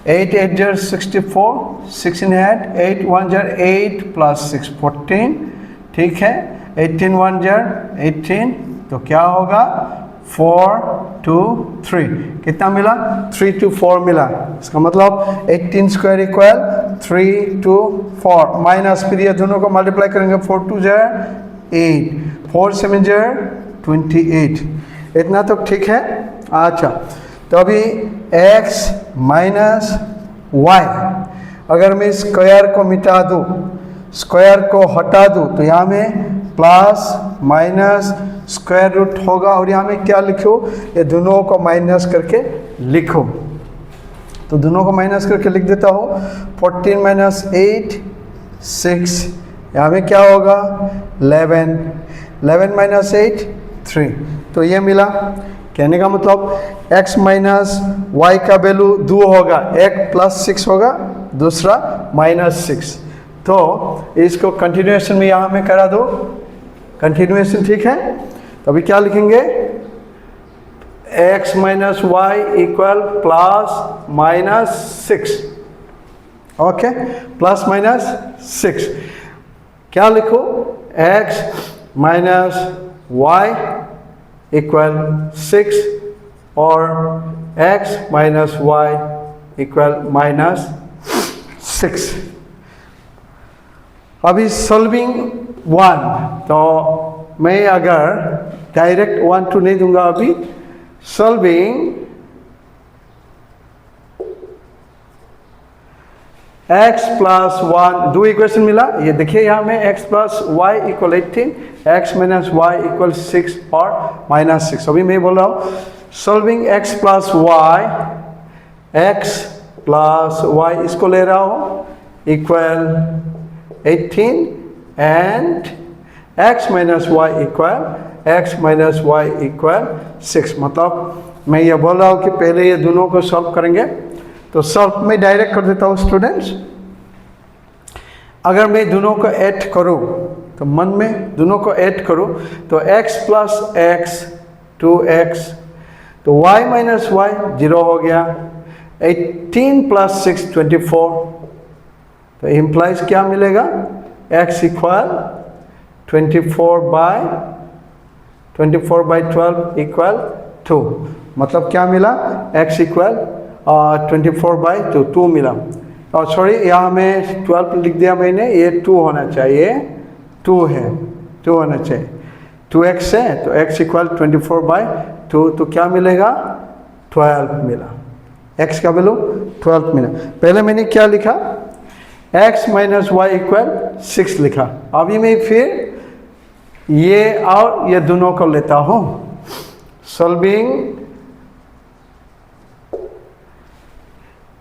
8 8 जार 64, 16 हेड, 8 1 जार 8 प्लस 6 14, ठीक है, 18 1 जार 18, तो क्या होगा 4 2 3, कितना मिला, 3 2 4 मिला, इसका मतलब 18 स्क्वायर इक्वल 3 2 4, माइनस फिर ये दोनों को मल्टीप्लाई करेंगे, 4 2 जार 8, 4 7 जार 28, इतना तो ठीक है। अच्छा, तो अभी x माइनस वाई, अगर मैं स्क्वायर को मिटा दूँ, स्क्वायर को हटा दूँ, तो यहाँ में प्लस माइनस स्क्वायर रूट होगा, और यहाँ में क्या लिखो, ये दोनों को माइनस करके लिखो, तो दोनों को माइनस करके लिख देता हूँ, 14 माइनस 8 6, यहाँ में क्या होगा 11, 11 माइनस 8 3, तो ये मिला। कहने का मतलब x माइनस वाई का वैल्यू 2 होगा, एक प्लस 6 होगा, दूसरा माइनस 6, तो इसको कंटिन्यूएशन में यहाँ में करा दो, कंटिन्यूएशन, ठीक है। तो अभी क्या लिखेंगे, x minus y equal plus minus 6, okay, plus minus 6, क्या लिखो, x माइनस वाई इक्वल 6 और x minus y equal minus 6। अभी सॉल्विंग 1, तो मैं अगर डायरेक्ट 1 2 नहीं दूंगा, अभी सॉल्विंग x प्लस 1, 2 इक्वेशन मिला, ये देखिए यहाँ में x plus y equal 18, x minus y equal 6 और माइनस 6। अभी मैं बोल रहा हूँ सॉल्विंग x प्लस वाई, इसको ले रहा हूँ equal 18 and x minus y equal 6। मतलब मैं ये बोल रहा हूँ कि पहले ये दोनों को सॉल्व करेंगे। तो सॉल्व में डायरेक्ट कर देता हूँ स्टूडेंट्स। अगर मैं दोनों को ऐड करूँ तो मन में दोनों को ऐड करूँ तो x प्लस एक्स 2x, तो y माइनस वाई 0 हो गया। 18 प्लस 6 24, तो इम्प्लाइज क्या मिलेगा, x इक्वल 24 बाई 12 इक्वल 2। मतलब क्या मिला, x इक्वल 24 बाई 2 मिला। और सॉरी यहाँ में 12 लिख दिया मैंने, ये 2 होना चाहिए, 2 है, 2 होना चाहिए। 2x है तो x इक्वल 24 बाई 2, तो क्या मिलेगा 12 मिला, x का वैल्यू 12 मिला। पहले मैंने क्या लिखा, x माइनस वाई इक्वल 6 लिखा। अभी मैं फिर ये और ये दोनों को लेता हूँ। Solving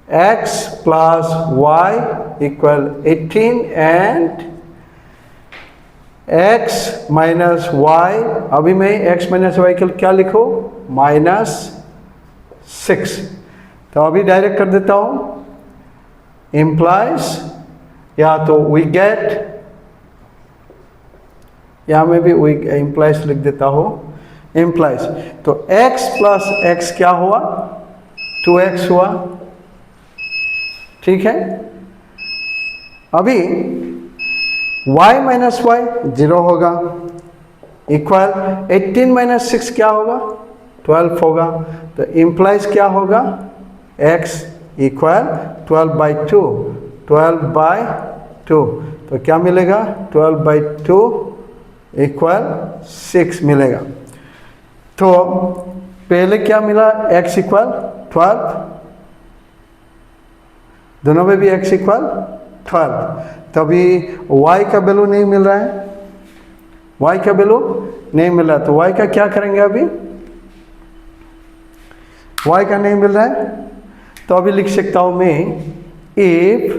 x plus y equal 18 and x minus y, अभी मैं x माइनस वाई इक्वल क्या लिखो, -6। तो अभी डायरेक्ट कर देता हूँ, इम्प्लाइज, या तो वी गेट, यहाँ में भी वी इम्प्लाइज लिख देता हूँ, इम्प्लाइज। तो x प्लस एक्स क्या हुआ, 2x हुआ, ठीक है। अभी y माइनस वाई 0 होगा, इक्वल 18 माइनस 6 क्या होगा, 12 होगा। तो इम्प्लाइज क्या होगा, x इक्वल 12 बाई 2, 12 बाई 2, तो क्या मिलेगा 12 बाई 2 इक्वल 6 मिलेगा। तो पहले क्या मिला, x इक्वल 12, दोनों में भी x इक्वल 12। तभी y का वैल्यू नहीं मिल रहा है, y का वैल्यू नहीं मिल रहा, तो y का क्या करेंगे, अभी y का नहीं मिल रहा है तो अभी लिख सकता हूँ मैं, if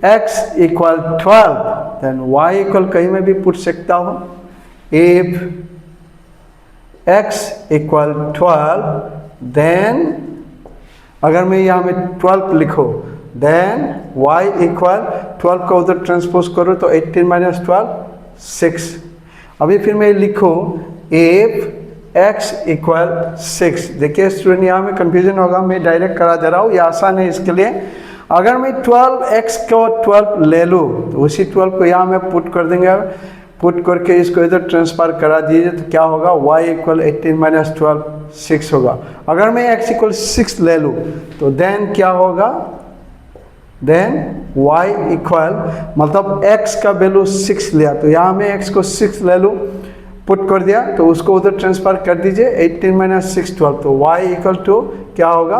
x equal 12 then y equal कहीं में भी पूछ सकता हूँ, if x इक्वल 12 देन अगर मैं यहाँ में 12 लिखो देन y इक्वल 12 को उधर ट्रांसपोज करो तो 18 माइनस 12 6। अभी फिर मैं लिखूँ if x इक्वल 6। देखिए स्टूडेंट यहाँ में कंफ्यूजन होगा, मैं डायरेक्ट करा दे रहा हूँ, ये आसान है इसके लिए। अगर मैं 12x को 12 ले लूँ तो उसी 12 को यहाँ में पुट कर देंगे, पुट करके इसको इधर ट्रांसफर करा दीजिए तो क्या होगा, y इक्वल 18 माइनस 12 6 होगा। अगर मैं x इक्वल 6 ले लूँ तो देन क्या होगा, देन y इक्वल, मतलब x का वैल्यू 6 लिया तो यहाँ में x को 6 ले लूँ, पुट कर दिया तो उसको उधर ट्रांसफर कर दीजिए, 18 माइनस 6 12, तो y इक्वल टू क्या होगा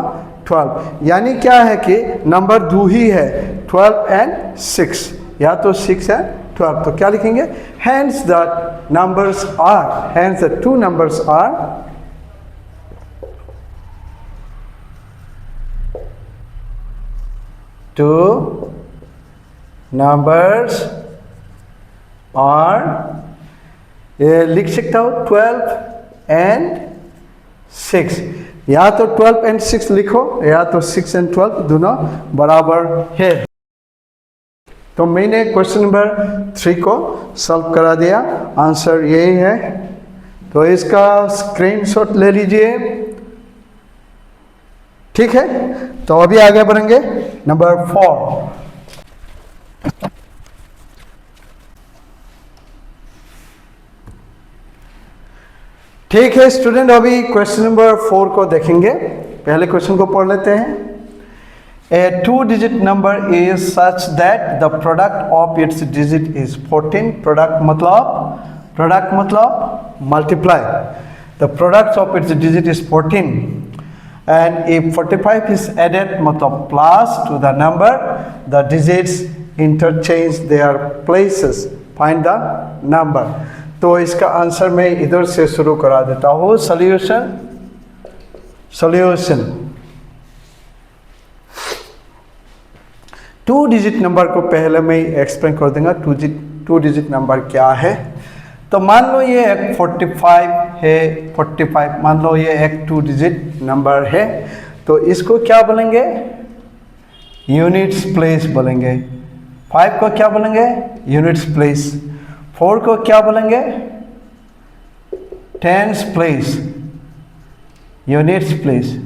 12। यानी क्या है कि नंबर 2 ही है, 12 एंड 6, या तो 6 है 12, तो क्या लिखेंगे, hence the numbers are, hence the two numbers are two numbers are, ये लिख सकता हूँ 12 एंड 6, या तो 12 एंड 6 लिखो या तो 6 एंड 12 दोनों बराबर है। तो मैंने क्वेश्चन नंबर 3 को सॉल्व करा दिया, आंसर यही है। तो इसका स्क्रीनशॉट ले लीजिए, ठीक है। तो अभी आगे बढ़ेंगे नंबर 4। ठीक है स्टूडेंट, अभी क्वेश्चन नंबर 4 को देखेंगे। पहले क्वेश्चन को पढ़ लेते हैं। A 2-digit number is such that the product of its digit is 14. Product मतलब multiply. The product of its digit is 14. And if 45 is added, मतलब plus to the number, the digits interchange their places. Find the number. तो इसका answer मैं इधर से शुरू करा देता हूँ। सॉल्यूशन 2 डिजिट नंबर को पहले मैं एक्सप्लेन कर दूंगा। 2 टू डिजिट नंबर क्या है। तो मान लो ये एक 45 है, 45 मान लो ये एक टू डिजिट नंबर है, तो इसको क्या बोलेंगे, यूनिट्स प्लेस बोलेंगे। 5 को क्या बोलेंगे, यूनिट्स प्लेस। 4 को क्या बोलेंगे, टेंस प्लेस, यूनिट्स प्लेस।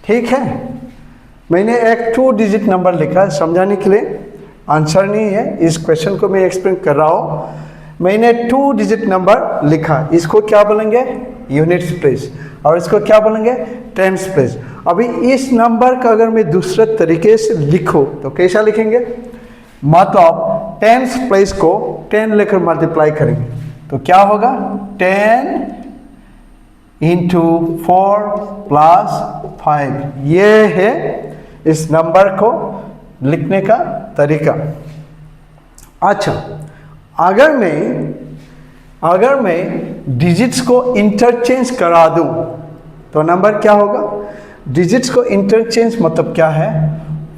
ठीक है, मैंने एक टू डिजिट नंबर लिखा समझाने के लिए, आंसर नहीं है, इस क्वेश्चन को मैं एक्सप्लेन कर रहा हूँ। मैंने टू डिजिट नंबर लिखा, इसको क्या बोलेंगे, यूनिट्स प्लेस, और इसको क्या बोलेंगे, टेंस प्लेस। अभी इस नंबर का अगर मैं दूसरे तरीके से लिखूं तो कैसा लिखेंगे, मतलब टेंस प्लेस को 10 लेकर मल्टीप्लाई करेंगे तो क्या होगा, 10 इंटू 4 प्लस 5। ये है इस नंबर को लिखने का तरीका। अच्छा, अगर मैं डिजिट्स को इंटरचेंज करा दूं तो नंबर क्या होगा, डिजिट्स को इंटरचेंज मतलब क्या है,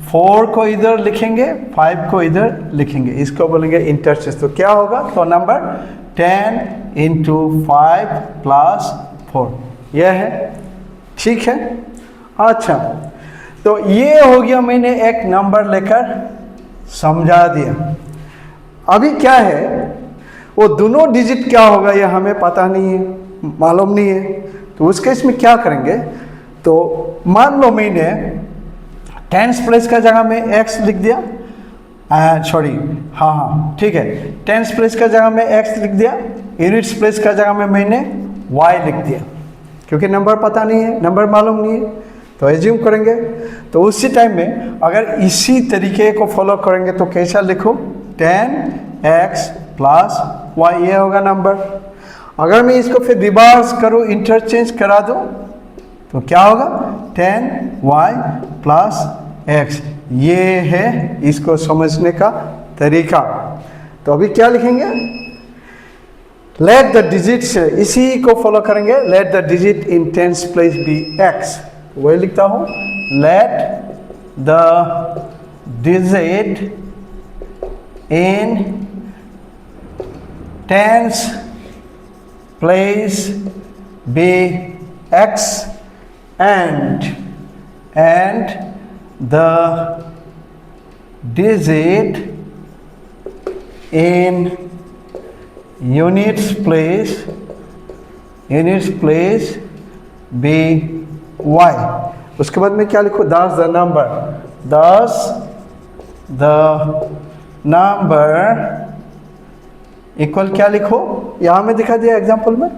4 को इधर लिखेंगे, 5 को इधर लिखेंगे, इसको बोलेंगे इंटरचेंज। तो क्या होगा, तो नंबर 10 इंटू 5 प्लस 4 यह है। ठीक है, अच्छा, तो ये हो गया, मैंने एक नंबर लेकर समझा दिया। अभी क्या है, वो दोनों डिजिट क्या होगा ये हमें पता नहीं है, मालूम नहीं है, तो उस केस में क्या करेंगे, तो मान लो मैंने टेंस प्लेस का जगह में x लिख दिया, सॉरी हाँ ठीक है, टेंस प्लेस का जगह में x लिख दिया, यूनिट्स प्लेस का जगह में मैंने y लिख दिया, क्योंकि नंबर पता नहीं है, नंबर मालूम नहीं है, तो एज्यूम करेंगे। तो उसी टाइम में अगर इसी तरीके को फॉलो करेंगे तो कैसा लिखो, 10x प्लस y, ये होगा नंबर। अगर मैं इसको फिर रिवर्स करूँ, इंटरचेंज करा दूँ तो क्या होगा, 10y प्लस x। ये है इसको समझने का तरीका। तो अभी क्या लिखेंगे, लेट द डिजिट्स, इसी को फॉलो करेंगे, let the digit in tens place be x। वही लिखता हूँ, let the digit in tens place be x and the digit in units place be y। उसके बाद में क्या लिखो, thus the number इक्वल क्या लिखो, यहाँ में दिखा दिया एग्जाम्पल में,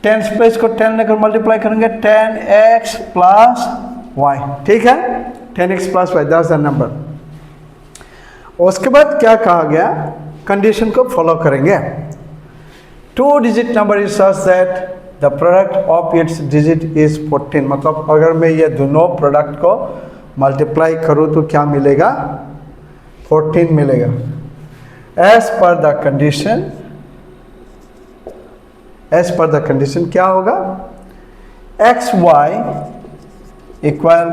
टेंस प्लेस को 10 लेकर मल्टीप्लाई करेंगे, 10x प्लस y। ठीक है, 10x plus y, that's the number. उसके बाद क्या कहा गया, कंडीशन को फॉलो करेंगे। Two digit number is such that the product of its digit is 14। मतलब अगर मैं ये दोनों प्रोडक्ट को मल्टीप्लाई करूँ तो क्या मिलेगा, 14 मिलेगा। एज पर द कंडीशन क्या होगा, एक्स वाई इक्वल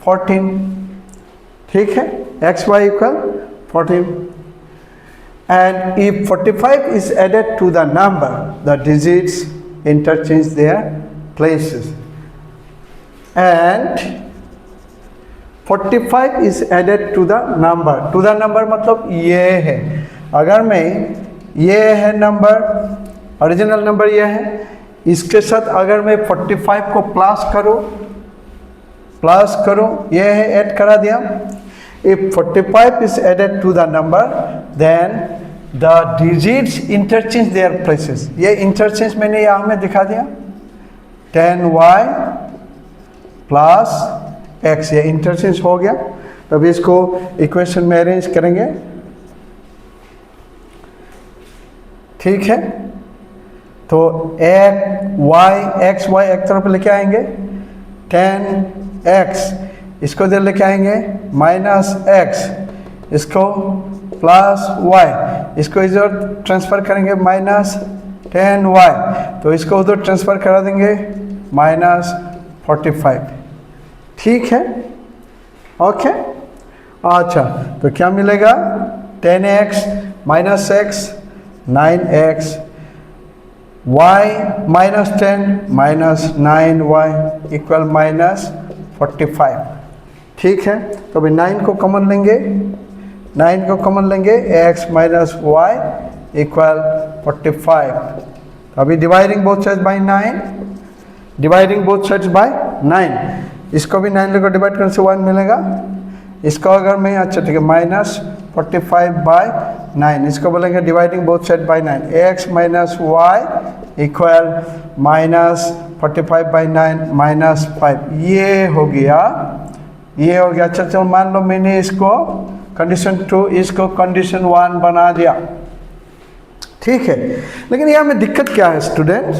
14। ठीक है, x y equal 14 and if 45 is added to the number, the digits interchange their places, and 45 is added to the number मतलब ये है, अगर मैं ये है नंबर, ओरिजिनल नंबर ये है, इसके साथ अगर मैं 45 को प्लस करो, ये है ऐड करा दिया। If 45 is added to the number, then the digits interchange their places। ये इंटरचेंज मैंने यहाँ में दिखा दिया, 10y प्लस x, ये इंटरचेंज हो गया। तब इसको इक्वेशन में अरेंज करेंगे। ठीक है, तो एक्स वाई एक तरफ लेके आएंगे, 10x इसको इधर लेके आएंगे, माइनस x इसको प्लस y, इसको इधर ट्रांसफर करेंगे, माइनस 10y, तो इसको उधर ट्रांसफर करा देंगे, माइनस 45। ठीक है, ओके। अच्छा, तो क्या मिलेगा, 10x minus x 9x, y minus 10 minus 9y equal minus 45। ठीक है, तो अभी 9 को कॉमन लेंगे, 9 को कॉमन लेंगे, x माइनस वाई इक्वल 45। अभी dividing both sides by 9, dividing both sides by 9, इसको भी 9 लेकर डिवाइड करने से 1 मिलेगा। इसको अगर मैं, अच्छा ठीक है, माइनस 45 बाय 9, इसको बोलेंगे dividing both side by 9, x minus y equal minus 45 by 9 minus 5, ये हो गया, ये हो गया। अच्छा चलो मान लो मैंने इसको कंडीशन 2, इसको कंडीशन 1 बना दिया, ठीक है। लेकिन यहाँ में दिक्कत क्या है student,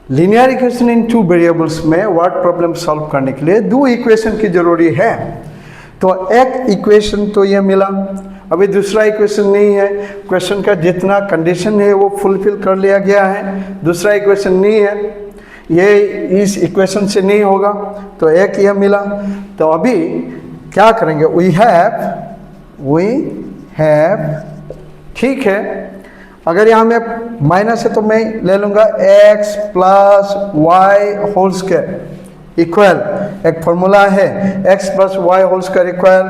linear equation in 2 variables में वर्ड प्रॉब्लम सॉल्व करने के लिए 2 इक्वेशन की जरूरी है। तो एक इक्वेशन तो ये मिला, अभी दूसरा इक्वेशन नहीं है, क्वेश्चन का जितना कंडीशन है वो फुलफिल कर लिया गया है, दूसरा इक्वेशन नहीं है, ये इस इक्वेशन से नहीं होगा, तो एक यह मिला। तो अभी क्या करेंगे, वी हैव, ठीक है, अगर यहाँ में माइनस है तो मैं ले लूँगा x plus y whole square equal, एक फॉर्मूला है x plus y whole square equal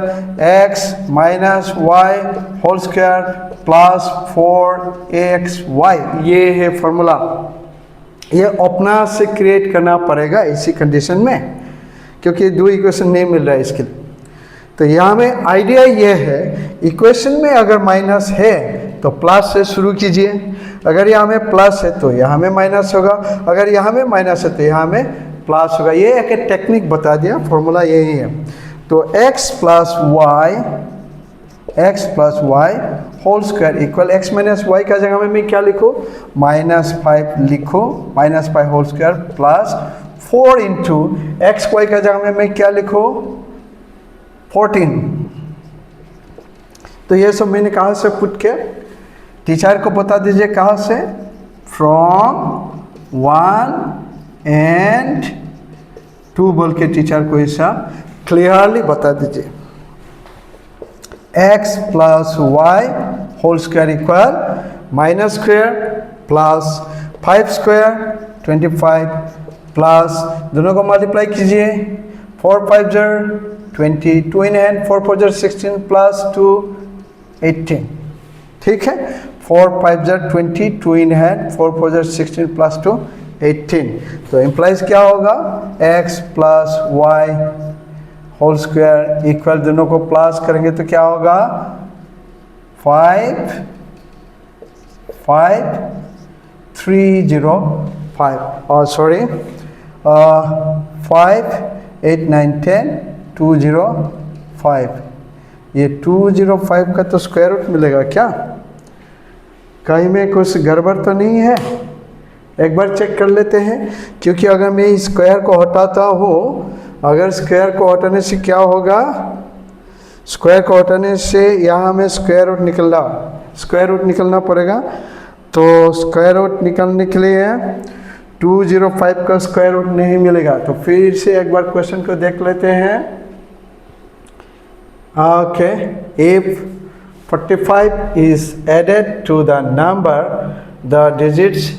x minus y whole square plus 4axy, ये है फॉर्मूला। ये अपना से क्रिएट करना पड़ेगा इसी कंडीशन में, क्योंकि 2 इक्वेशन नहीं मिल रहा है इसके लिए। तो यहाँ में आइडिया ये है, इक्वेशन में अगर माइनस है तो प्लस से शुरू कीजिए, अगर यहाँ में प्लस है तो यहाँ में माइनस होगा, अगर यहाँ में माइनस है तो यहाँ में प्लस होगा। ये एक टेक्निक बता दिया, फॉर्मूला यही है। तो x plus y whole square equal x minus y का जगह में मैं क्या लिखूँ, -5 लिखो, -5 whole square plus 4 into x y का जगह में मैं क्या लिखूँ, 14। तो ये सब मैंने कहाँ से पुट किया, टीचर को बता दीजिए कहाँ से, फ्रॉम 1 एंड 2 बोल के टीचर को ऐसा क्लियरली बता दीजिए। x plus y whole square equal minus square plus 5 square 25 plus दोनों को मल्टीप्लाई कीजिए, 4 5 20, 2 इन हैंड, 4 4 16 प्लस 2 18, ठीक है। 4 5 20, 2 इन हैंड, 4 4 16 प्लस 2 18। तो इम्प्लाइज क्या होगा, x plus y whole square equal, दोनों को प्लस करेंगे तो क्या होगा, 5 5 3 0 5, और सॉरी 5 8 9 10 205, ये 205 का तो स्क्वायर रूट मिलेगा क्या, कहीं में कुछ गड़बड़ तो नहीं है, एक बार चेक कर लेते हैं। क्योंकि अगर मैं इस स्क्वायर को हटाता हूँ, अगर स्क्वायर को हटाने से क्या होगा, स्क्वायर को हटाने से यहाँ में स्क्वायर रूट निकलना पड़ेगा। तो स्क्वायर रूट निकालने के लिए 205 का स्क्वायर रूट नहीं मिलेगा। तो फिर से एक बार क्वेश्चन को देख लेते हैं। Okay, if 45 is added to the number, the digits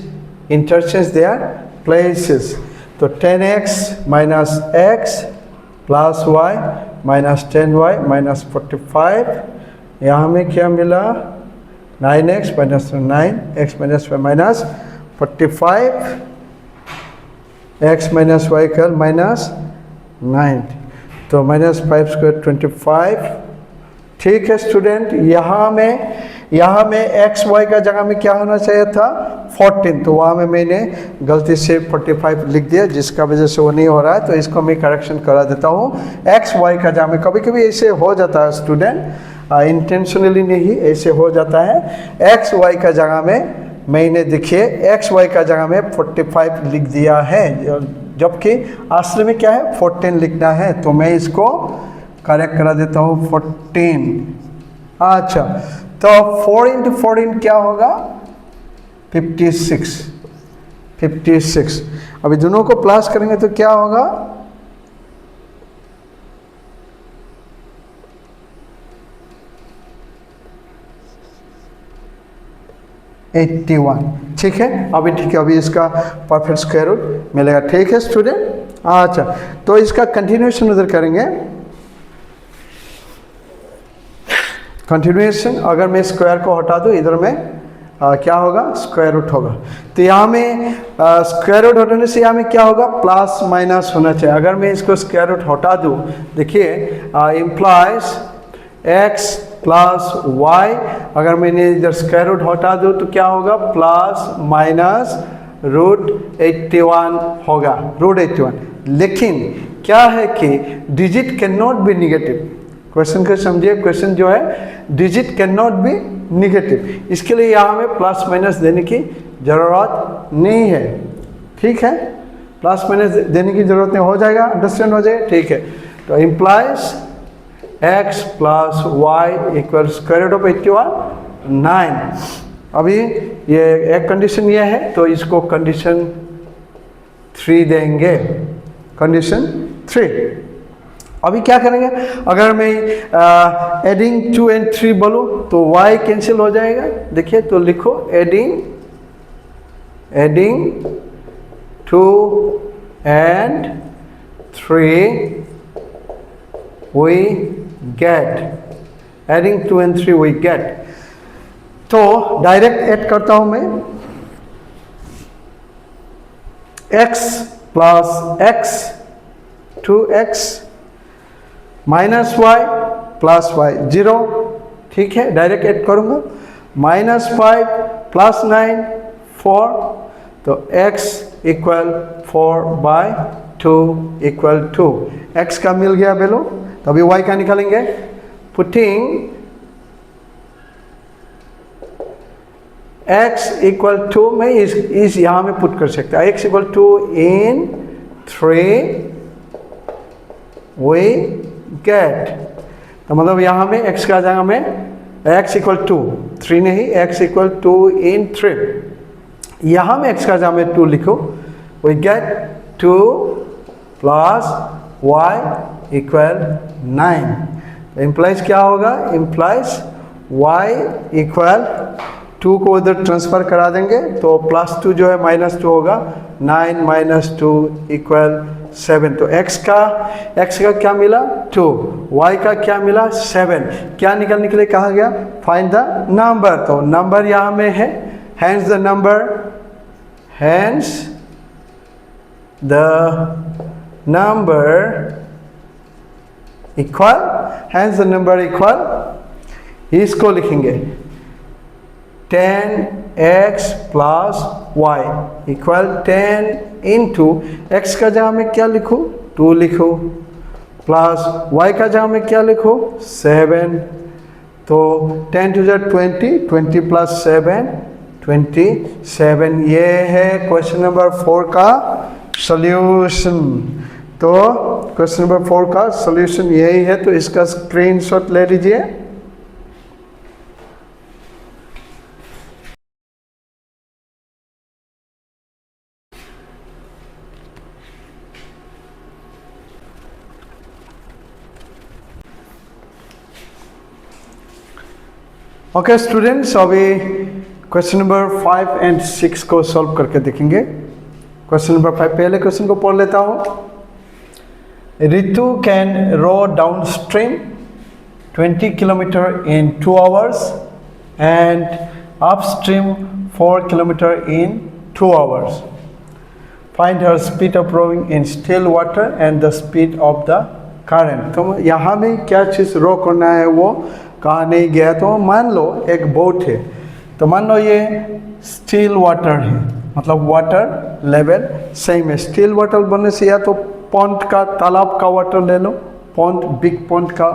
interchange their places. तो 10x minus x plus y minus 10y minus 45, यहाँ में क्या मिला, 9x minus 9x minus y minus 45, x minus y का माइनस 9, तो माइनस 5 स्क्वायर 25, ठीक है student. यहाँ में एक्स वाई का जगह में क्या होना चाहिए था, 14, तो वहाँ में मैंने गलती से 45 लिख दिया, जिसका वजह से वो नहीं हो रहा है। तो इसको मैं करेक्शन करा देता हूँ। एक्स वाई का जगह में कभी कभी ऐसे हो जाता है स्टूडेंट, इंटेंशनली नहीं, ऐसे हो जाता है। एक्स वाई का जगह में मैंने देखिए एक्स वाई का जगह में 45 लिख दिया है, जबकि असली में क्या है, 14 लिखना है। तो मैं इसको करेक्ट करा देता हूँ 14। अच्छा, तो 4 इंटू 14 क्या होगा, 56। अभी दोनों को प्लस करेंगे तो क्या होगा, 81। ठीक है, अभी ठीक है, अभी इसका परफेक्ट स्क्वायर रूट मिलेगा। ठीक है स्टूडेंट, अच्छा तो इसका कंटिन्यूएशन उधर करेंगे। कंटिन्यूएशन, अगर मैं स्क्वायर को हटा दूँ इधर में क्या होगा, स्क्वायर रूट होगा। तो यहाँ में स्क्वायर रूट हटाने से यहाँ में क्या होगा, प्लस माइनस होना चाहिए। अगर मैं इसको स्क्वायर रूट हटा दूँ, देखिए इम्प्लाइज x प्लस वाई, अगर मैंने इधर स्क्वायर रूट हटा दूँ तो क्या होगा, प्लस माइनस रूट 81 होगा, रूट 81। लेकिन क्या है कि digit can not be negative. Question को समझिए, क्वेश्चन जो है digit can not be negative, इसके लिए यहाँ में प्लस माइनस देने की ज़रूरत नहीं है। ठीक है, प्लस माइनस देने की ज़रूरत नहीं, हो जाएगा, अंडरस्टैंड हो जाएगा। ठीक है, तो implies x plus y equal square root of 81 9। अभी ये एक कंडीशन ये है, तो इसको कंडीशन 3 देंगे, कंडीशन 3। अभी क्या करेंगे, अगर मैं एडिंग 2 and 3 बोलूँ तो y कैंसिल हो जाएगा। देखिए तो लिखो adding 2 and 3 we get, adding 2 and 3 we get। तो डायरेक्ट ऐड करता हूँ मैं, x plus x 2x minus y plus y 0। ठीक है, डायरेक्ट ऐड करूँगा, -5 प्लस 9 4, तो x इक्वल 4/2 इक्वल 2। x का मिल गया वैल्यू, तो अभी y का निकालेंगे। पुटिंग x इक्वल 2 में इस यहाँ में पुट कर सकता है, x equal 2 in 3 we get, तो मतलब यहाँ में x का जगह में x इक्वल 2 3 नहीं, x इक्वल 2 in 3, यहाँ में x का जगह में 2 लिखो, we get 2 plus y equal 9। Implies क्या होगा, इम्प्लाइज y इक्वल 2 को उधर ट्रांसफर करा देंगे, तो +2 जो है -2 होगा, 9 माइनस 2 इक्वल 7। तो x का क्या मिला 2, y का क्या मिला 7। क्या निकालने के लिए कहा गया, फाइंड द नंबर, तो नंबर यहाँ में है, hence the number, hence the number equal, hence the number equal, इसको लिखेंगे 10x plus y equal 10 into x का जगह में क्या लिखूँ 2 लिखो, प्लस y का जगह में क्या लिखो 7, तो 10 to the 20, 20 प्लस 7 27। ये है क्वेश्चन नंबर 4 का सॉल्यूशन। तो क्वेश्चन नंबर 4 का सॉल्यूशन यही है, तो इसका स्क्रीनशॉट ले लीजिए। ओके स्टूडेंट्स, अभी क्वेश्चन नंबर 5 and 6 को सॉल्व करके देखेंगे। क्वेश्चन नंबर 5, पहले क्वेश्चन को पढ़ लेता हूँ। Ritu can row downstream 20 kilometre in 2 hours and upstream 4 kilometer in 2 hours. Find her speed of rowing in still water and the speed of the current। तो यहाँ में क्या चीज़ रो करना है, वो कहाँ नहीं गया। तो मान लो एक बोट है, तो मान लो ये स्टिल वाटर है, मतलब वाटर लेवल सेम है। स्टिल वाटर बनने से या तो पॉन्ड का, तालाब का वाटर ले लो, पॉन्ड, बिग पॉन्ड का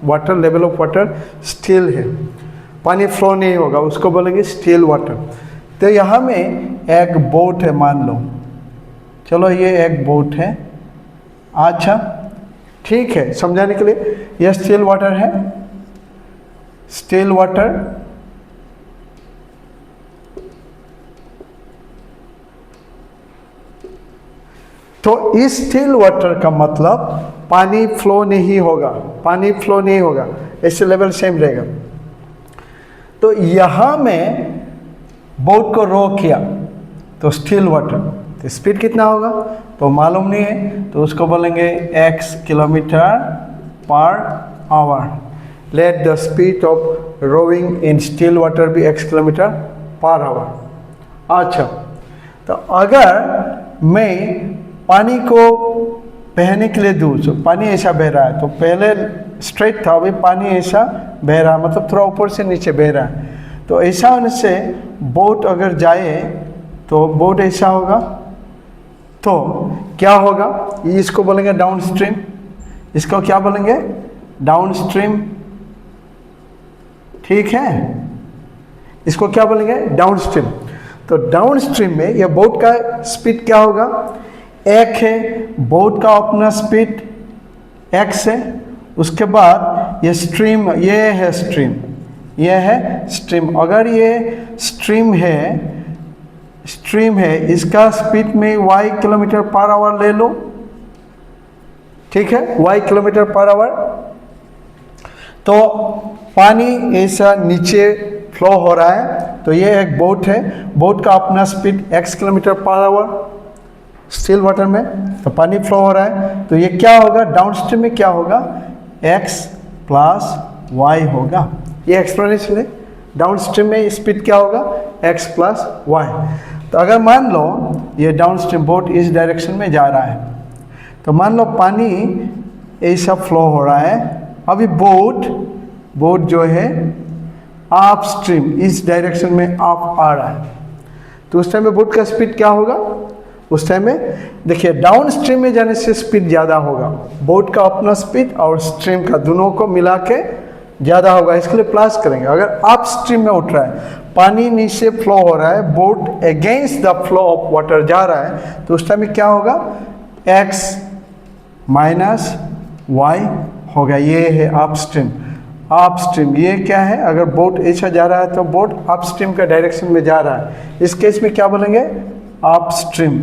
water, level of water still है, पानी फ्लो नहीं होगा, उसको बोलेंगे स्टिल वाटर। तो यहाँ में एक बोट है मान लो, चलो ये एक बोट है, अच्छा ठीक है, समझाने के लिए यह स्टिल वाटर है, स्टिल वाटर तो इस स्टिल वाटर का मतलब पानी फ्लो नहीं होगा, पानी फ्लो नहीं होगा, ऐसे लेवल सेम रहेगा। तो यहाँ में बोट को रो किया तो स्टिल वाटर, तो स्पीड कितना होगा तो मालूम नहीं है, तो उसको बोलेंगे x kilometre per hour. Let the speed of rowing in still water भी x किलोमीटर पर आवर। अच्छा, तो अगर मैं पानी को बहने के लिए दूँ, तो पानी ऐसा बह रहा है, तो पहले स्ट्रेट था, अभी पानी ऐसा बह रहा है, मतलब थोड़ा ऊपर से नीचे बह रहा है। तो ऐसा होने से बोट अगर जाए तो बोट ऐसा होगा, तो क्या होगा, इसको बोलेंगे डाउन स्ट्रीम, इसको क्या बोलेंगे डाउन स्ट्रीम, ठीक है, इसको क्या बोलेंगे डाउन स्ट्रीम। तो डाउन स्ट्रीम में यह बोट का स्पीड क्या होगा, एक है बोट का अपना स्पीड x है, उसके बाद ये स्ट्रीम, ये है स्ट्रीम, ये है स्ट्रीम। अगर ये स्ट्रीम है इसका स्पीड में y किलोमीटर पर आवर ले लो, ठीक है, y किलोमीटर पर आवर। तो पानी ऐसा नीचे फ्लो हो रहा है, तो ये एक बोट है, बोट का अपना speed x kilometre per our still water में, तो पानी फ्लो हो रहा है, तो ये क्या होगा डाउन स्ट्रीम में क्या होगा x प्लस y होगा। ये एक्सप्लेनेशन है, डाउन स्ट्रीम में स्पीड क्या होगा x प्लस y। तो अगर मान लो ये डाउन स्ट्रीम बोट इस डायरेक्शन में जा रहा है, तो मान लो पानी ऐसा फ्लो हो रहा है, अभी बोट जो है अप स्ट्रीम इस डायरेक्शन में अप आ रहा है, तो उस टाइम में बोट का स्पीड क्या होगा, उस टाइम में देखिए डाउन स्ट्रीम में जाने से स्पीड ज़्यादा होगा, बोट का अपना स्पीड और स्ट्रीम का दोनों को मिला के ज़्यादा होगा, इसके लिए प्लस करेंगे। अगर अप स्ट्रीम में उठ रहा है, पानी नीचे फ्लो हो रहा है, boat against the flow of water जा रहा है, तो उस टाइम में क्या होगा x माइनस y होगा। ये है अप स्ट्रीम, ये क्या है, अगर बोट ऐसा जा रहा है तो बोट अप स्ट्रीम का डायरेक्शन में जा रहा है, इस केस में क्या बोलेंगे अप स्ट्रीम।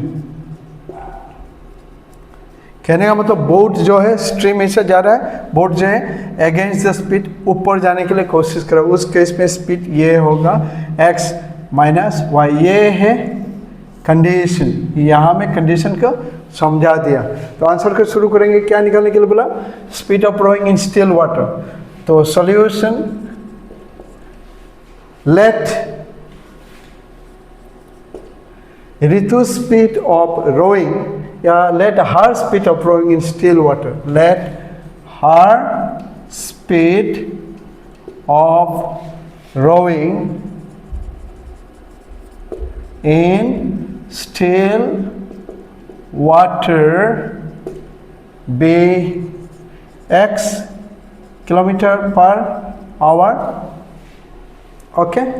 कहने का मतलब बोट जो है स्ट्रीम ऐसा जा रहा है, बोट जो है अगेंस्ट द स्पीड ऊपर जाने के लिए कोशिश कर रहा है, उस केस में स्पीड ये होगा x माइनस y। ये है कंडीशन, यहाँ में कंडीशन को समझा दिया। तो आंसर को शुरू करेंगे, क्या निकालने के लिए बोला speed of rowing in still water. तो solution, let Ritu speed of rowing, let her speed of rowing in still water. Let her speed of rowing in still water be x kilometre per our. Okay,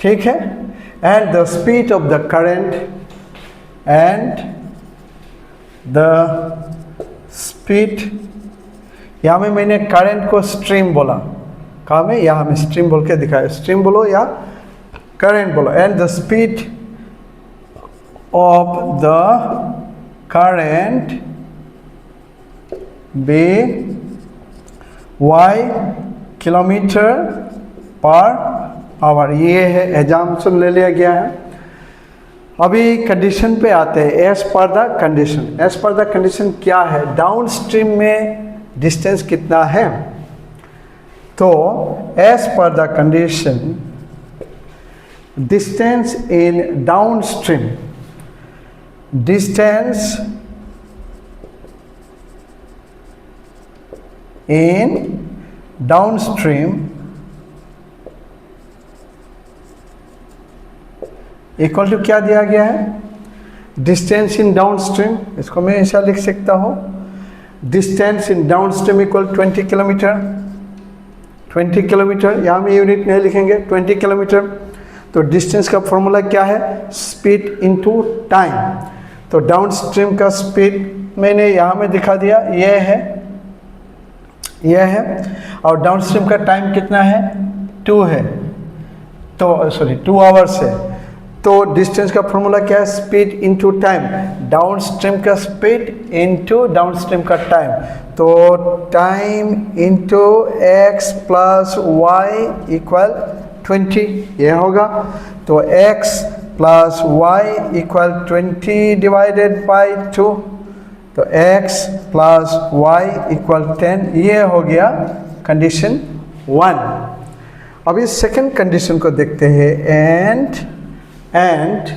ठीक है। And the speed of the current यहाँ में मैंने current को stream बोला, कहाँ में, यहाँ में स्ट्रीम बोल के दिखाया, स्ट्रीम बोलो या करंट बोलो। And the speed of the current be y kilometre per hour. ये है एग्जाम्पल ले लिया गया है। अभी कंडीशन पे आते हैं, as per the condition. As per the condition क्या है, डाउन स्ट्रीम में डिस्टेंस कितना है, तो as per the condition distance in downstream, distance in downstream equal to क्या दिया गया है, डिस्टेंस इन डाउन स्ट्रीम। इसको मैं ऐसा लिख सकता हूँ, distance in downstream equal 20 kilometre. 20 kilometre, यहाँ में यूनिट नहीं लिखेंगे, 20 किलोमीटर। तो डिस्टेंस का फॉर्मूला क्या है, स्पीड इनटू टाइम। तो डाउन स्ट्रीम का स्पीड मैंने यहाँ में दिखा दिया, यह है, और डाउन स्ट्रीम का टाइम कितना है, 2 है, तो सॉरी 2 आवर्स है। तो डिस्टेंस का फॉर्मूला क्या है, speed into time, downstream का स्पीड इनटू डाउन स्ट्रीम का टाइम। तो time into x plus y equal 20, ये होगा। तो x plus y equal 20 divided by 2, तो x प्लस वाई इक्वल 10, ये हो गया कंडीशन 1। अब इस सेकेंड कंडीशन को देखते हैं। एंड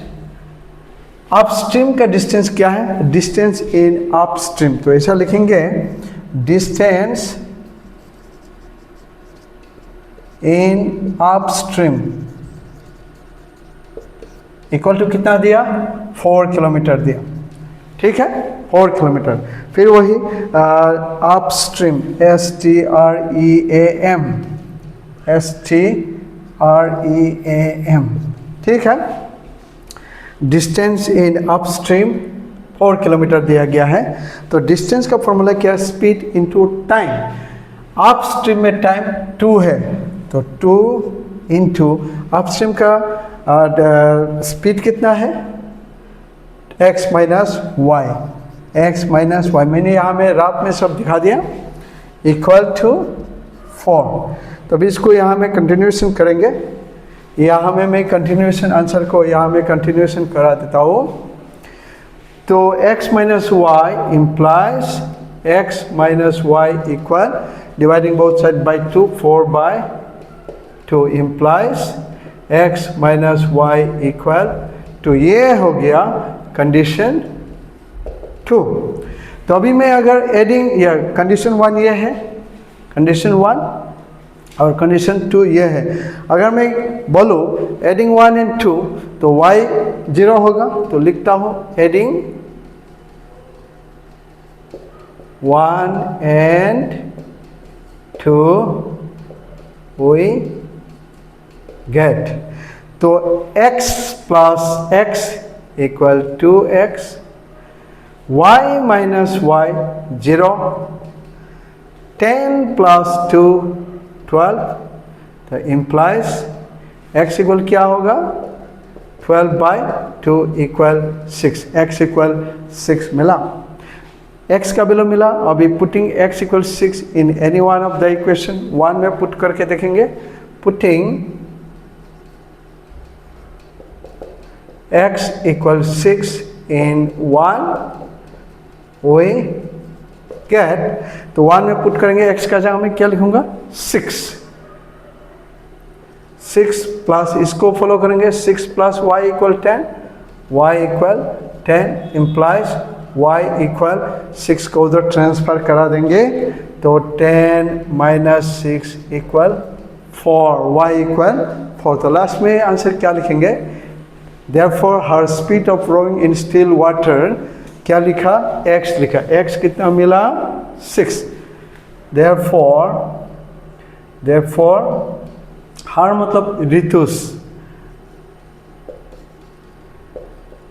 अपस्ट्रीम का डिस्टेंस क्या है? डिस्टेंस इन अपस्ट्रीम, तो ऐसा लिखेंगे distance in upstream equal to कितना दिया? 4 किलोमीटर दिया, ठीक है, 4 किलोमीटर। फिर वही अपस्ट्रीम STREAM, ठीक है। डिस्टेंस इन अपस्ट्रीम 4 किलोमीटर दिया गया है। तो डिस्टेंस का फॉर्मूला क्या है? Speed into time. अपस्ट्रीम में टाइम 2 है, तो 2 इंटू अपस्ट्रीम का स्पीड कितना है? x माइनस वाई, मैंने यहाँ में रात में सब दिखा दिया, इक्वल टू 4। तो अभी इसको यहाँ में कंटिन्यूएशन करेंगे। यहाँ में मैं कंटिन्यूएशन आंसर को यहाँ में कंटिन्यूएशन करा देता हूँ। तो x minus y implies x minus y equal dividing both side by 2, 4/2 implies x minus y equal to, ये हो गया कंडीशन 2। तो अभी मैं अगर एडिंग, या कंडीशन 1 ये है, कंडीशन 1 और कंडीशन 2 ये है। अगर मैं बोलूँ एडिंग 1 एंड 2, तो y 0 होगा, तो लिखता हूँ एडिंग 1 एंड 2 we get, तो x plus x equal 2x, y minus y 0, 10 plus 2 12, तो इम्प्लाइज x इक्वल क्या होगा? 12/2 इक्वल 6, x इक्वल 6 मिला, x का वैल्यू मिला। अभी putting x equal 6 in any one of the equation, 1 में पुट करके देखेंगे। Putting x equal 6 in 1 we get, तो 1 में पुट करेंगे, x का जगह में क्या लिखूंगा? 6 प्लस इसको फॉलो करेंगे, 6 plus y equal 10, y equal 10 implies y equal 6 को उधर ट्रांसफर करा देंगे, तो 10 माइनस 6 इक्वल 4, y इक्वल 4। तो लास्ट में आंसर क्या लिखेंगे? Therefore, her speed of rowing in still water, क्या लिखा? x लिखा, x कितना मिला? 6। Therefore, her मतलब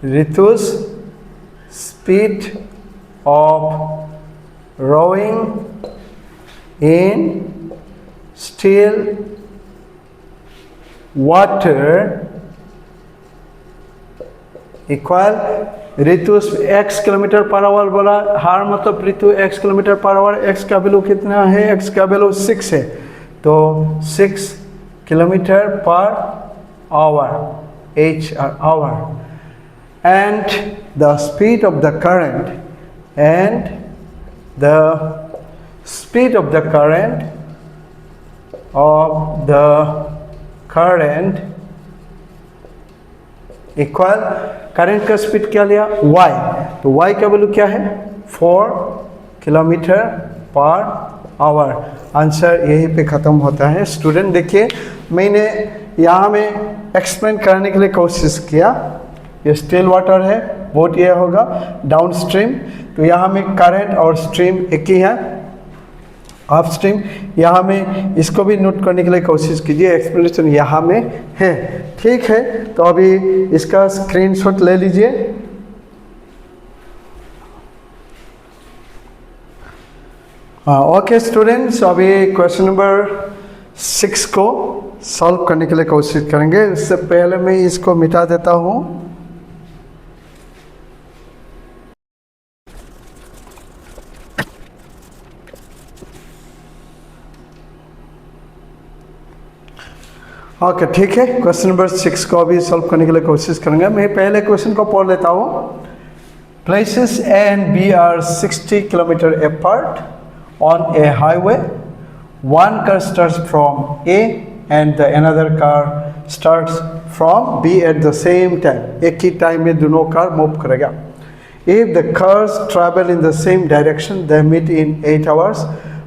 ऋतुस speed of rowing in still water equal Ritu x kilometre per our बोला, हार मतलब ऋतु x kilometre per our, x का वैल्यू कितना है? x का वैल्यू 6 है, तो 6 kilometre per our, h/hour, and the speed of the current, equal current का स्पीड क्या लिया? y, तो y का वैल्यू क्या है? 4 किलोमीटर पर आवर। आंसर यहीं पे ख़त्म होता है। स्टूडेंट देखिए, मैंने यहाँ में एक्सप्लेन करने के लिए कोशिश किया। ये स्टिल वाटर है, बोट ये होगा डाउन स्ट्रीम, तो यहाँ में करंट और स्ट्रीम एक ही है, अप स्ट्रीम। यहाँ में इसको भी नोट करने के लिए कोशिश कीजिए, एक्सप्लेनेशन यहाँ में है, ठीक है। तो अभी इसका स्क्रीनशॉट ले लीजिए। ओके स्टूडेंट्स, अभी क्वेश्चन नंबर 6 को सॉल्व करने के लिए कोशिश करेंगे। इससे पहले मैं इसको मिटा देता हूँ। ओके ठीक है, क्वेश्चन नंबर 6 को अभी सॉल्व करने के लिए कोशिश करेंगे। मैं पहले क्वेश्चन को पढ़ लेता हूँ। Places A and B are 60 kilometre apart on a highway. One car starts from A and the another car starts from B at the same time. एक ही टाइम में दोनों कार मूव करेगा। If the cars travel in the same direction, they meet in 8 hours.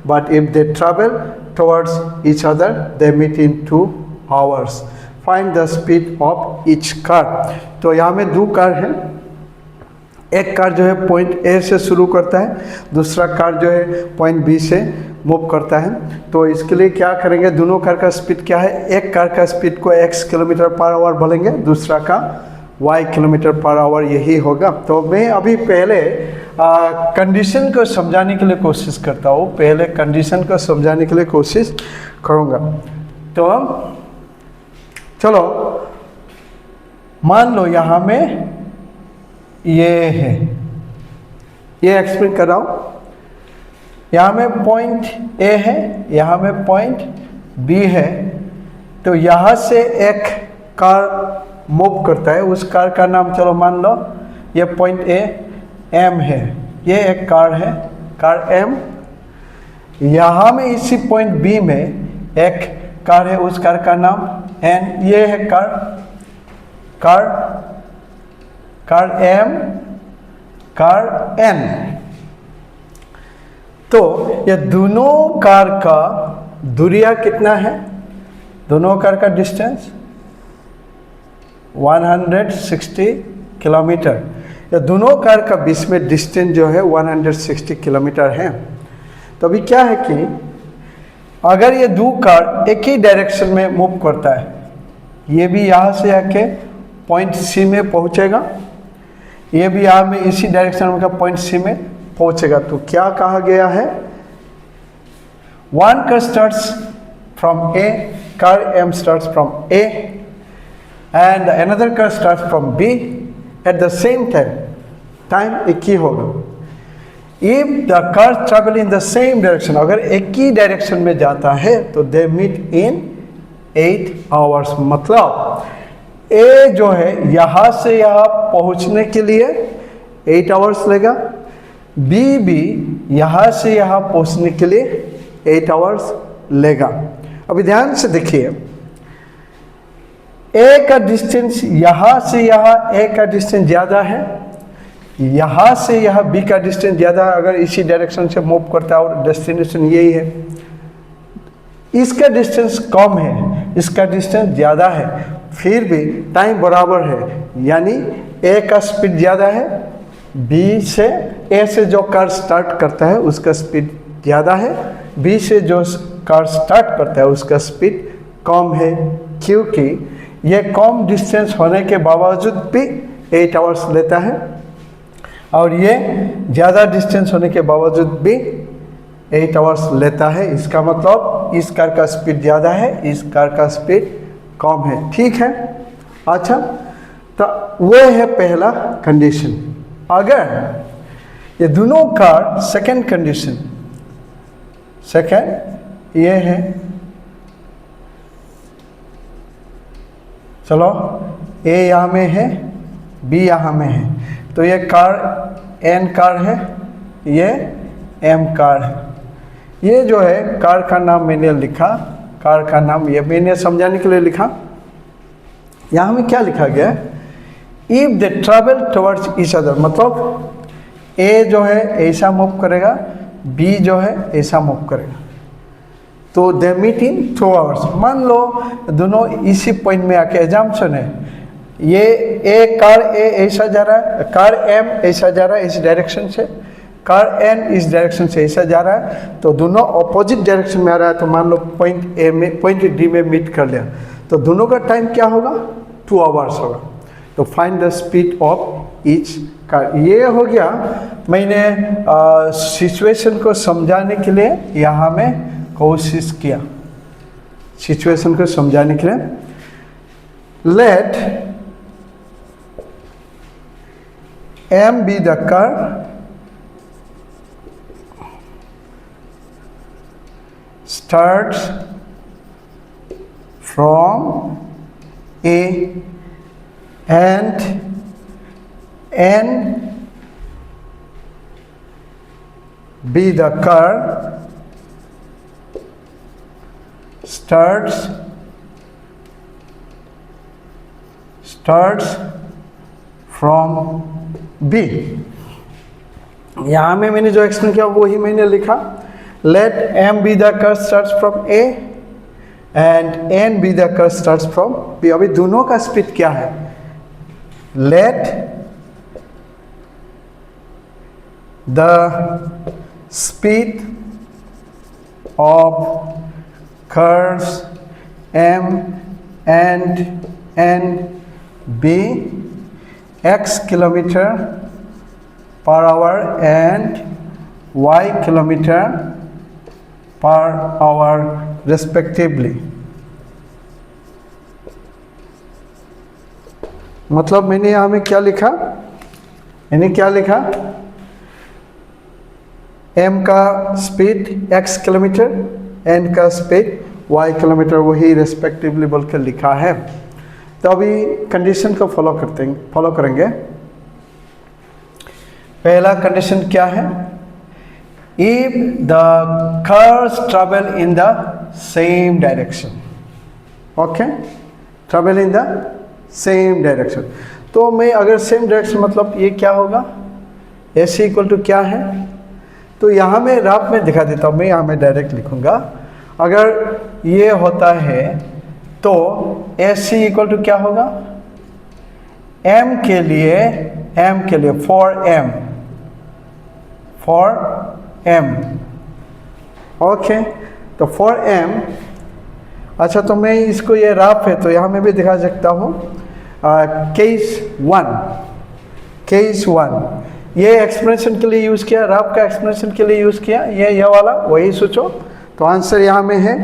But if they travel towards each other, they meet in 2 hours. Find the speed of each car. तो यहाँ में दो car हैं। एक car जो है point A से शुरू करता है, दूसरा कार जो है पॉइंट बी से मूव करता है। तो इसके लिए क्या करेंगे, दोनों कार का स्पीड क्या है, एक कार का स्पीड को x किलोमीटर पर आवर बोलेंगे, दूसरा का y किलोमीटर पर आवर, यही होगा। तो मैं अभी पहले कंडीशन को समझाने के लिए कोशिश करता हूँ, पहले कंडीशन को समझाने के लिए कोशिश करूँगा। तो चलो मान लो यहाँ में ये है, ये एक्सप्लेन कर रहा हूँ। यहाँ में पॉइंट ए है, यहाँ में पॉइंट बी है। तो यहाँ से एक कार मूव करता है, उस कार का नाम चलो मान लो ये पॉइंट ए एम है, ये एक कार है, कार एम। यहाँ में इसी पॉइंट बी में एक कार है, उस कार का नाम एन। ये है कार एम, कार एन। तो ये दोनों कार का दूरिया कितना है, दोनों कार का डिस्टेंस 160 किलोमीटर। ये दोनों कार का बीच में डिस्टेंस जो है 160 किलोमीटर है। तो अभी क्या है कि अगर ये दो कार एक ही डायरेक्शन में मूव करता है, ये भी यहाँ से आके पॉइंट सी में पहुँचेगा, ये भी यहाँ में इसी डायरेक्शन में का पॉइंट सी में पहुँचेगा। तो क्या कहा गया है, one car starts from A, car M starts from A and another car starts from B at the same time. Time एक ही होगा। If the cars travel in the same direction, अगर एक ही डायरेक्शन में जाता है तो they meet in 8 hours। मतलब A जो है यहाँ से यहाँ पहुँचने के लिए 8 hours लेगा, B भी यहाँ से यहाँ पहुँचने के लिए 8 hours लेगा। अभी ध्यान से देखिए, ए का डिस्टेंस यहाँ से यहाँ ए का डिस्टेंस ज़्यादा है, यहाँ से यहाँ बी का डिस्टेंस ज़्यादा है। अगर इसी डायरेक्शन से मूव करता है और डेस्टिनेशन यही है, इसका डिस्टेंस कम है, इसका डिस्टेंस ज़्यादा है, फिर भी टाइम बराबर है। यानी ए का स्पीड ज़्यादा है, बी से ए से जो कार स्टार्ट करता है उसका स्पीड ज़्यादा है, बी से जो कार स्टार्ट करता है उसका स्पीड कम है। क्योंकि ये कम डिस्टेंस होने के बावजूद भी 8 आवर्स लेता है और ये ज़्यादा डिस्टेंस होने के बावजूद भी 8 आवर्स लेता है। इसका मतलब इस कार का स्पीड ज़्यादा है, इस कार का स्पीड कम है। ठीक है, अच्छा, तो वो है पहला कंडीशन। अगर ये दोनों कार, सेकेंड कंडीशन, सेकेंड ये है, चलो ए यहाँ में है, बी यहाँ में है, तो ये कार एन कार है, ये एम कार है। ये जो है कार का नाम मैंने लिखा, कार का नाम ये मैंने समझाने के लिए लिखा। यहाँ में क्या लिखा गया है, if they travel towards each other, मतलब ए जो है ऐसा मूव करेगा, बी जो है ऐसा मूव करेगा, तो दे मीट इन 2 आवर्स। मान लो दोनों इसी पॉइंट में आके, एग्जाम्पशन है, ये ए कार ए ऐसा जा रहा है, कार एम ऐसा जा रहा है इस डायरेक्शन से, कार एन इस डायरेक्शन से ऐसा जा रहा है, तो दोनों ऑपोजिट डायरेक्शन में आ रहा है। तो मान लो पॉइंट ए में, पॉइंट डी में मीट कर लिया, तो दोनों का टाइम क्या होगा, 2 आवर्स होगा। तो find the speed of each car. ये हो गया, मैंने सिचुएशन को समझाने के लिए यहाँ में कोशिश किया, सिचुएशन को समझाने के लिए। Let M be the car starts from A and N be the car starts from B। यहाँ में मैंने जो एक्सप्लेन किया वही मैंने लिखा। Let M be the car starts from A and N be the car starts from B। अभी दोनों का स्पीड क्या है? Let the speed of cars M and N be x kilometer per hour and y kilometer per hour respectively। मतलब मैंने यहाँ में क्या लिखा? मैंने क्या लिखा? m का स्पीड x किलोमीटर, n का स्पीड y किलोमीटर, वही रेस्पेक्टिवली बोल कर लिखा है। तो अभी कंडीशन को फॉलो करेंगे। पहला कंडीशन क्या है? If the cars travel in the same direction. Okay, travel in the same direction. तो मैं अगर सेम डायरेक्शन मतलब ये क्या होगा? AC इक्वल टू क्या है? तो यहाँ मैं राफ में दिखा देता हूँ, मैं यहाँ में डायरेक्ट लिखूँगा। अगर ये होता है तो AC इक्वल टू क्या होगा? M के लिए फॉर M ओके। तो फॉर M, अच्छा तो मैं इसको, ये राफ है तो यहाँ में भी दिखा सकता हूँ। केस वन ये एक्सप्रेशन के लिए यूज़ किया, राफ का एक्सप्रेशन के लिए यूज़ किया, ये वाला वही सोचो। तो आंसर यहाँ में है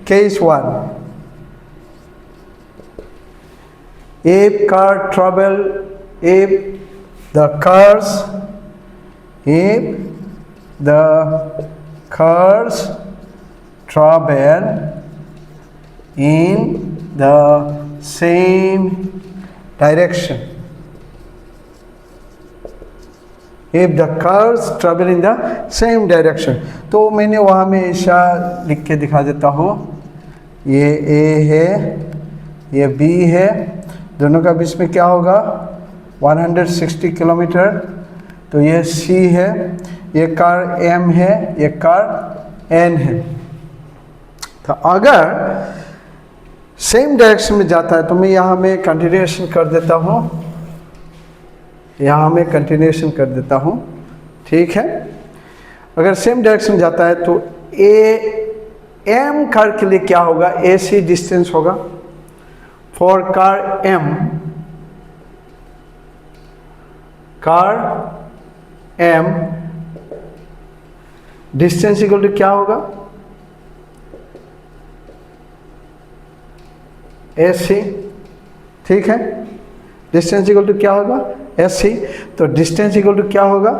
case one. if the cars travel in the same direction, if the cars travel in the same direction, तो मैंने वहाँ में ऐसा लिख के दिखा देता हूँ। ये A है, ये B है, दोनों का बीच में क्या होगा? 160 किलोमीटर। तो ये C है, ये कार M है, ये कार N है। तो अगर सेम डायरेक्शन में जाता है तो मैं यहाँ में कंटिन्यूएशन कर देता हूँ, यहाँ में कंटिन्यूएशन कर देता हूँ, ठीक है। अगर सेम डायरेक्शन जाता है तो M कार के लिए क्या होगा? AC डिस्टेंस होगा। For car M distance equal to क्या होगा? AC, ठीक है। डिस्टेंस इक्वल टू क्या होगा? AC। तो डिस्टेंस इक्वल टू क्या होगा?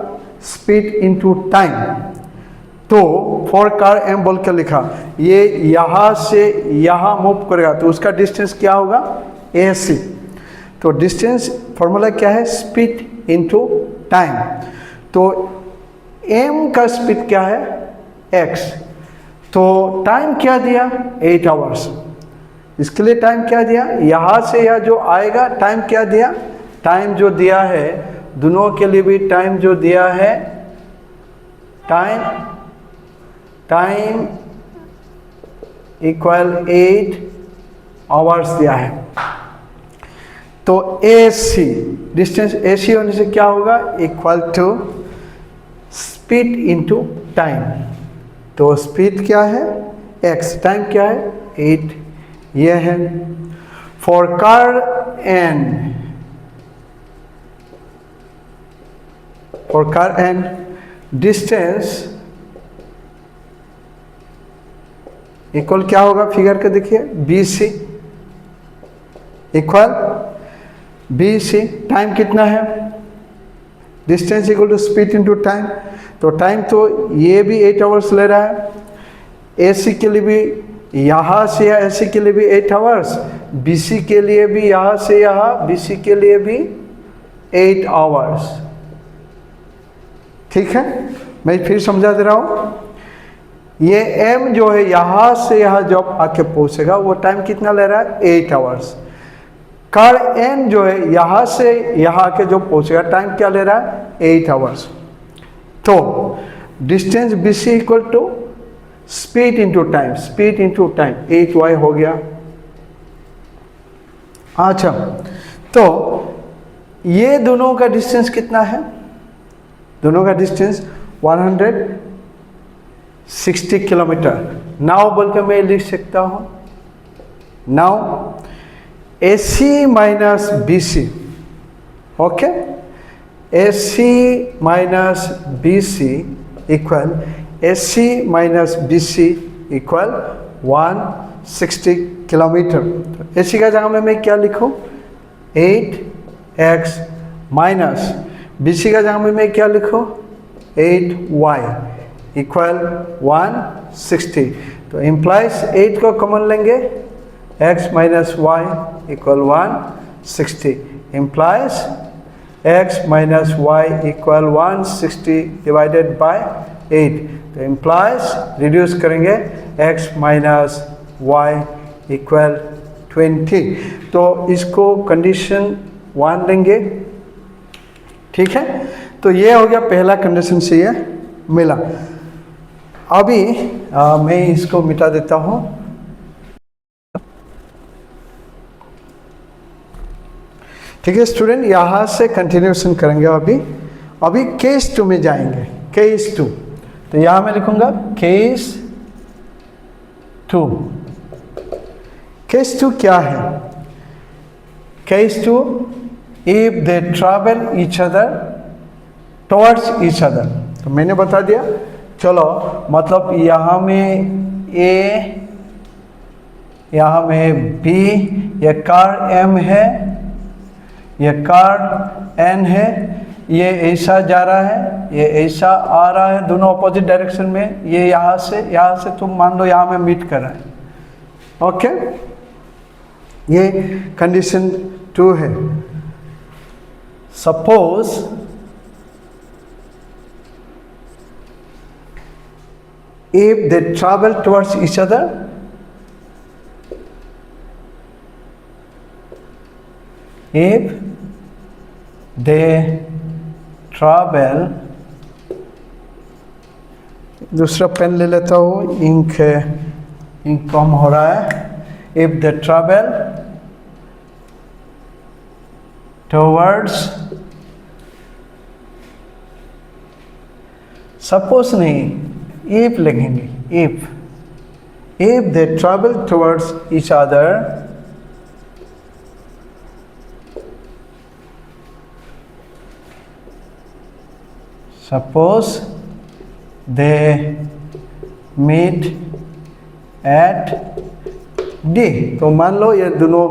Speed into time. तो फॉर कार M बोल के लिखा, ये यहाँ से यहाँ मूव करेगा तो उसका डिस्टेंस क्या होगा? AC। तो डिस्टेंस फॉर्मूला क्या है? Speed into time. तो M का स्पीड क्या है? X। तो टाइम क्या दिया? 8 आवर्स। इसके लिए टाइम क्या दिया? यहाँ से यह जो आएगा टाइम क्या दिया? टाइम जो दिया है दोनों के लिए भी टाइम जो दिया है, टाइम इक्वल 8 आवर्स दिया है। तो AC डिस्टेंस AC होने से क्या होगा? Equal to speed into time. तो स्पीड क्या है? X, टाइम क्या है? 8, ये है। For car N distance equal क्या होगा? फिगर के देखिए, BC इक्वल BC। टाइम कितना है? Distance equal to speed into time. तो टाइम तो ये भी 8 आवर्स ले रहा है, AC के लिए भी यहाँ से यहाँ AC के लिए भी 8 आवर्स, BC के लिए भी यहाँ से यहाँ BC के लिए भी 8 आवर्स। ठीक है, मैं फिर समझा दे रहा हूँ। ये M जो है यहाँ से यहाँ जब आके पहुँचेगा वो टाइम कितना ले रहा है, 8 आवर्स। कार N जो है यहाँ से यहाँ आके जो पहुँचेगा टाइम क्या ले रहा है, 8 आवर्स। तो distance BC equal to speed into time, speed into time 8y हो गया। अच्छा, तो ये दोनों का डिस्टेंस कितना है, दोनों का डिस्टेंस 160 किलोमीटर। नाउ बोल के मैं लिख सकता हूँ, now AC minus BC, okay, AC minus BC equal AC minus BC equal 160 kilometre. तो AC का जगह में मैं क्या लिखूँ, 8x माइनस BC का जगह में मैं क्या लिखूँ, 8y इक्वल 160। तो इम्प्लाइज 8 को कॉमन लेंगे, x minus y equal 160 implies x minus y equal 160 divided by 8। तो इम्प्लाइज रिड्यूस करेंगे x माइनस y इक्वल 20। तो इसको कंडीशन 1 लेंगे। ठीक है, तो ये हो गया पहला कंडीशन से ये मिला। अभी मैं इसको मिटा देता हूँ। ठीक है स्टूडेंट, यहाँ से कंटिन्यूशन करेंगे। अभी केस 2 में जाएंगे, केस 2। तो यहाँ मैं लिखूंगा केस 2। केस 2 क्या है, case 2 if they travel each other towards each other. तो मैंने बता दिया, चलो मतलब यहाँ में A, यहाँ में B, ये कार M है, ये कार N है, ये ऐसा जा रहा है, ये ऐसा आ रहा है, दोनों अपोजिट डायरेक्शन में। ये यहाँ से तुम मान लो यहाँ में मीट कर रहा है, ओके। ये कंडीशन 2 है। Suppose if they travel towards each other, if they travel, दूसरा पेन ले लेता हूँ, इंक कम हो रहा है। if they travel towards, suppose नहीं, if लिखेंगे, if they travel towards each other, suppose they meet at D। तो मान लो ये दोनों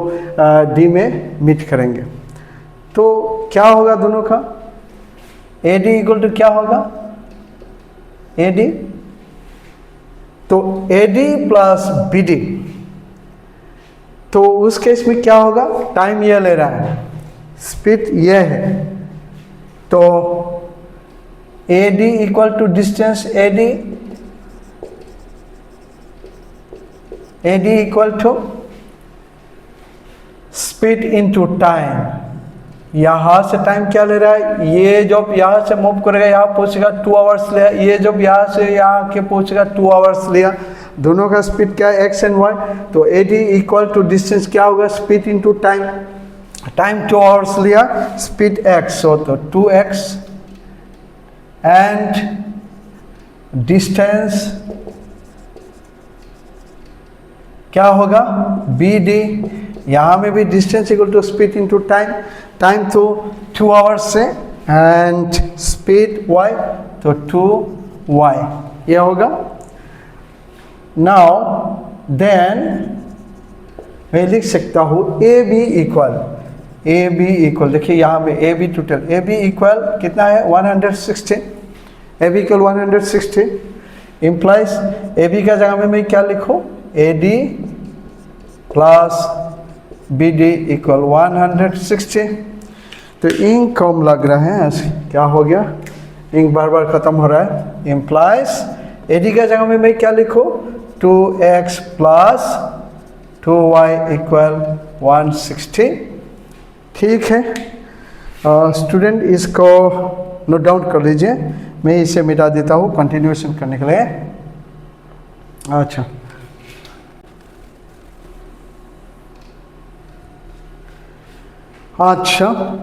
D में मीट करेंगे, तो क्या होगा दोनों का, AD इक्वल टू क्या होगा, AD, तो AD प्लस BD। तो उस केस में क्या होगा, टाइम ये ले रहा है, स्पीड ये है, तो AD equal to distance AD equal to speed into time. यहाँ से टाइम क्या ले रहा है, ये जब यहाँ से मूव करेगा यहाँ पहुँचेगा 2 आवर्स लिया, ये जब यहाँ से यहाँ के पहुँचेगा 2 आवर्स लिया। दोनों का स्पीड क्या है, x एंड y। तो AD इक्वल टू डिस्टेंस क्या होगा, speed into time. Time 2 hours लिया, स्पीड x, सो तो 2x एंड डिस्टेंस क्या होगा, BD। यहाँ में भी distance equal to speed into time. Time तो 2 आवर्स से एंड स्पीड y, तो 2y ये होगा। नाउ देन मैं लिख सकता हूँ AB इक्वल, देखिए यहाँ में AB टोटल, AB इक्वल कितना है 160, AB इक्वल 160 इम्प्लाइज AB का जगह में मैं क्या लिखूँ, AD प्लस BD इक्वल 160। तो इंक कम लग रहा है, क्या हो गया, इंक बार बार ख़त्म हो रहा है। इम्प्लाइज AD का जगह में मैं क्या लिखूँ, 2x प्लस 2y इक्वल 160। ठीक है स्टूडेंट, इसको नोट डाउन कर लीजिए, मैं इसे मिटा देता हूँ कंटिन्यूएशन करने के लिए। अच्छा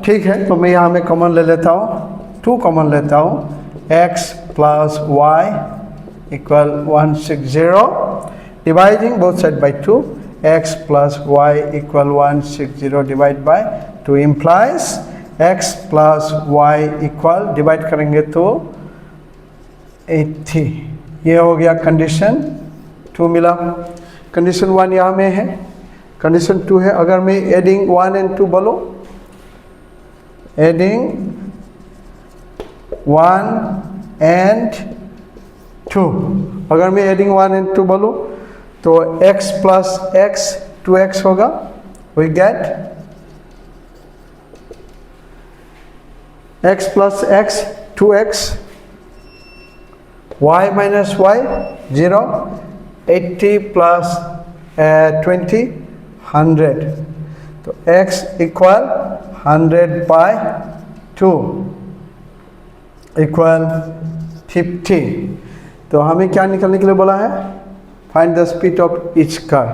ठीक है, तो मैं यहाँ में कॉमन ले लेता हूँ, 2 कॉमन लेता हूँ, x plus y equal 160, dividing both side by 2, x plus y equal 160 divide by 2 implies x plus y equal, divide करेंगे तो 80। ये हो गया कंडीशन 2 मिला। कंडीशन 1 यहाँ में है, कंडीशन 2 है। अगर मैं एडिंग 1 एंड 2 बोलो, एडिंग 1 एंड 2, अगर मैं एडिंग 1 एंड 2 बोलूँ तो x प्लस x 2x होगा, we get x plus x 2x, y minus y 0, 80 plus 20 100, तो x इक्वल 100 बाय 2 इक्वल 50। तो हमें क्या निकालने के लिए बोला है, find the speed of each car.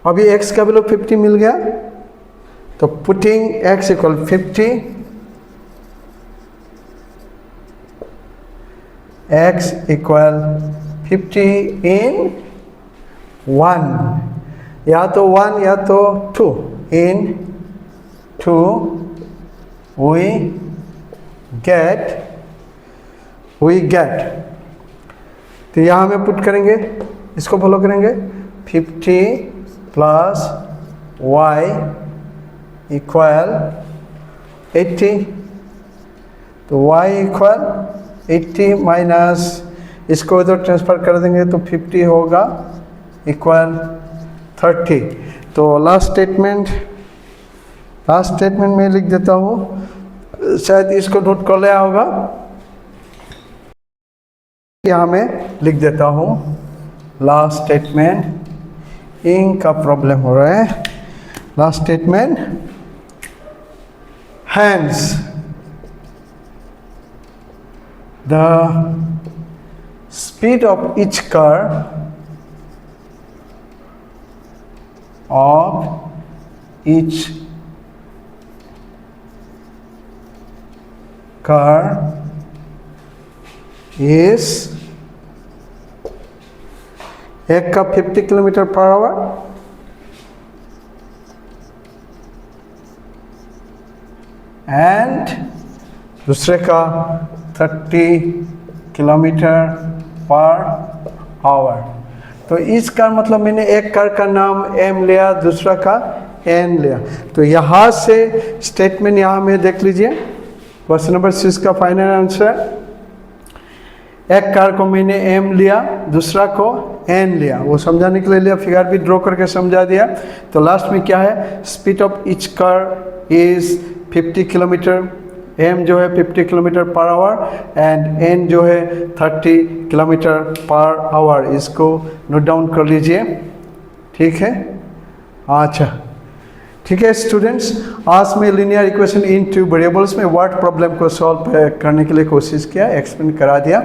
अभी x का वैल्यू 50 मिल गया, तो putting x equal 50, x equal 50 इन 1, या तो 1 या तो 2, इन 2 we get, तो यहाँ में पुट करेंगे, इसको फॉलो करेंगे, 50 प्लस y इक्वल 80, तो y इक्वल 80 माइनस, इसको इधर ट्रांसफर कर देंगे तो 50 होगा इक्वल 30। तो लास्ट स्टेटमेंट में लिख देता हूँ, शायद इसको नोट कर लिया होगा, यहाँ में लिख देता हूँ लास्ट स्टेटमेंट। इंक का प्रॉब्लम हो रहा है। Last statement, hence the speed of each car is एक का 50 किलोमीटर पर आवर एंड दूसरे का 30 किलोमीटर पर आवर। तो इसका मतलब मैंने एक कार का नाम M लिया, दूसरा का N लिया। तो यहाँ से स्टेटमेंट यहाँ में देख लीजिए, क्वेश्चन नंबर 6 का फाइनल आंसर, एक कार को मैंने M लिया, दूसरा को N लिया, वो समझाने के लिए लिया, फिगर भी ड्रॉ करके समझा दिया। तो लास्ट में क्या है, speed of each car is 50 kilometre, M जो है 50 kilometre per our and N जो है 30 किलोमीटर पर आवर। इसको नोट डाउन कर लीजिए, ठीक है। अच्छा ठीक है स्टूडेंट्स, आज मैं लीनियर इक्वेशन इन 2 वेरिएबल्स में वर्ड प्रॉब्लम को सॉल्व करने के लिए कोशिश किया, एक्सप्लेन करा दिया।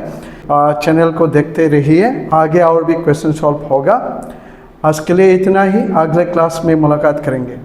चैनल को देखते रहिए, आगे और भी क्वेश्चन सॉल्व होगा। आज के लिए इतना ही, अगले क्लास में मुलाकात करेंगे।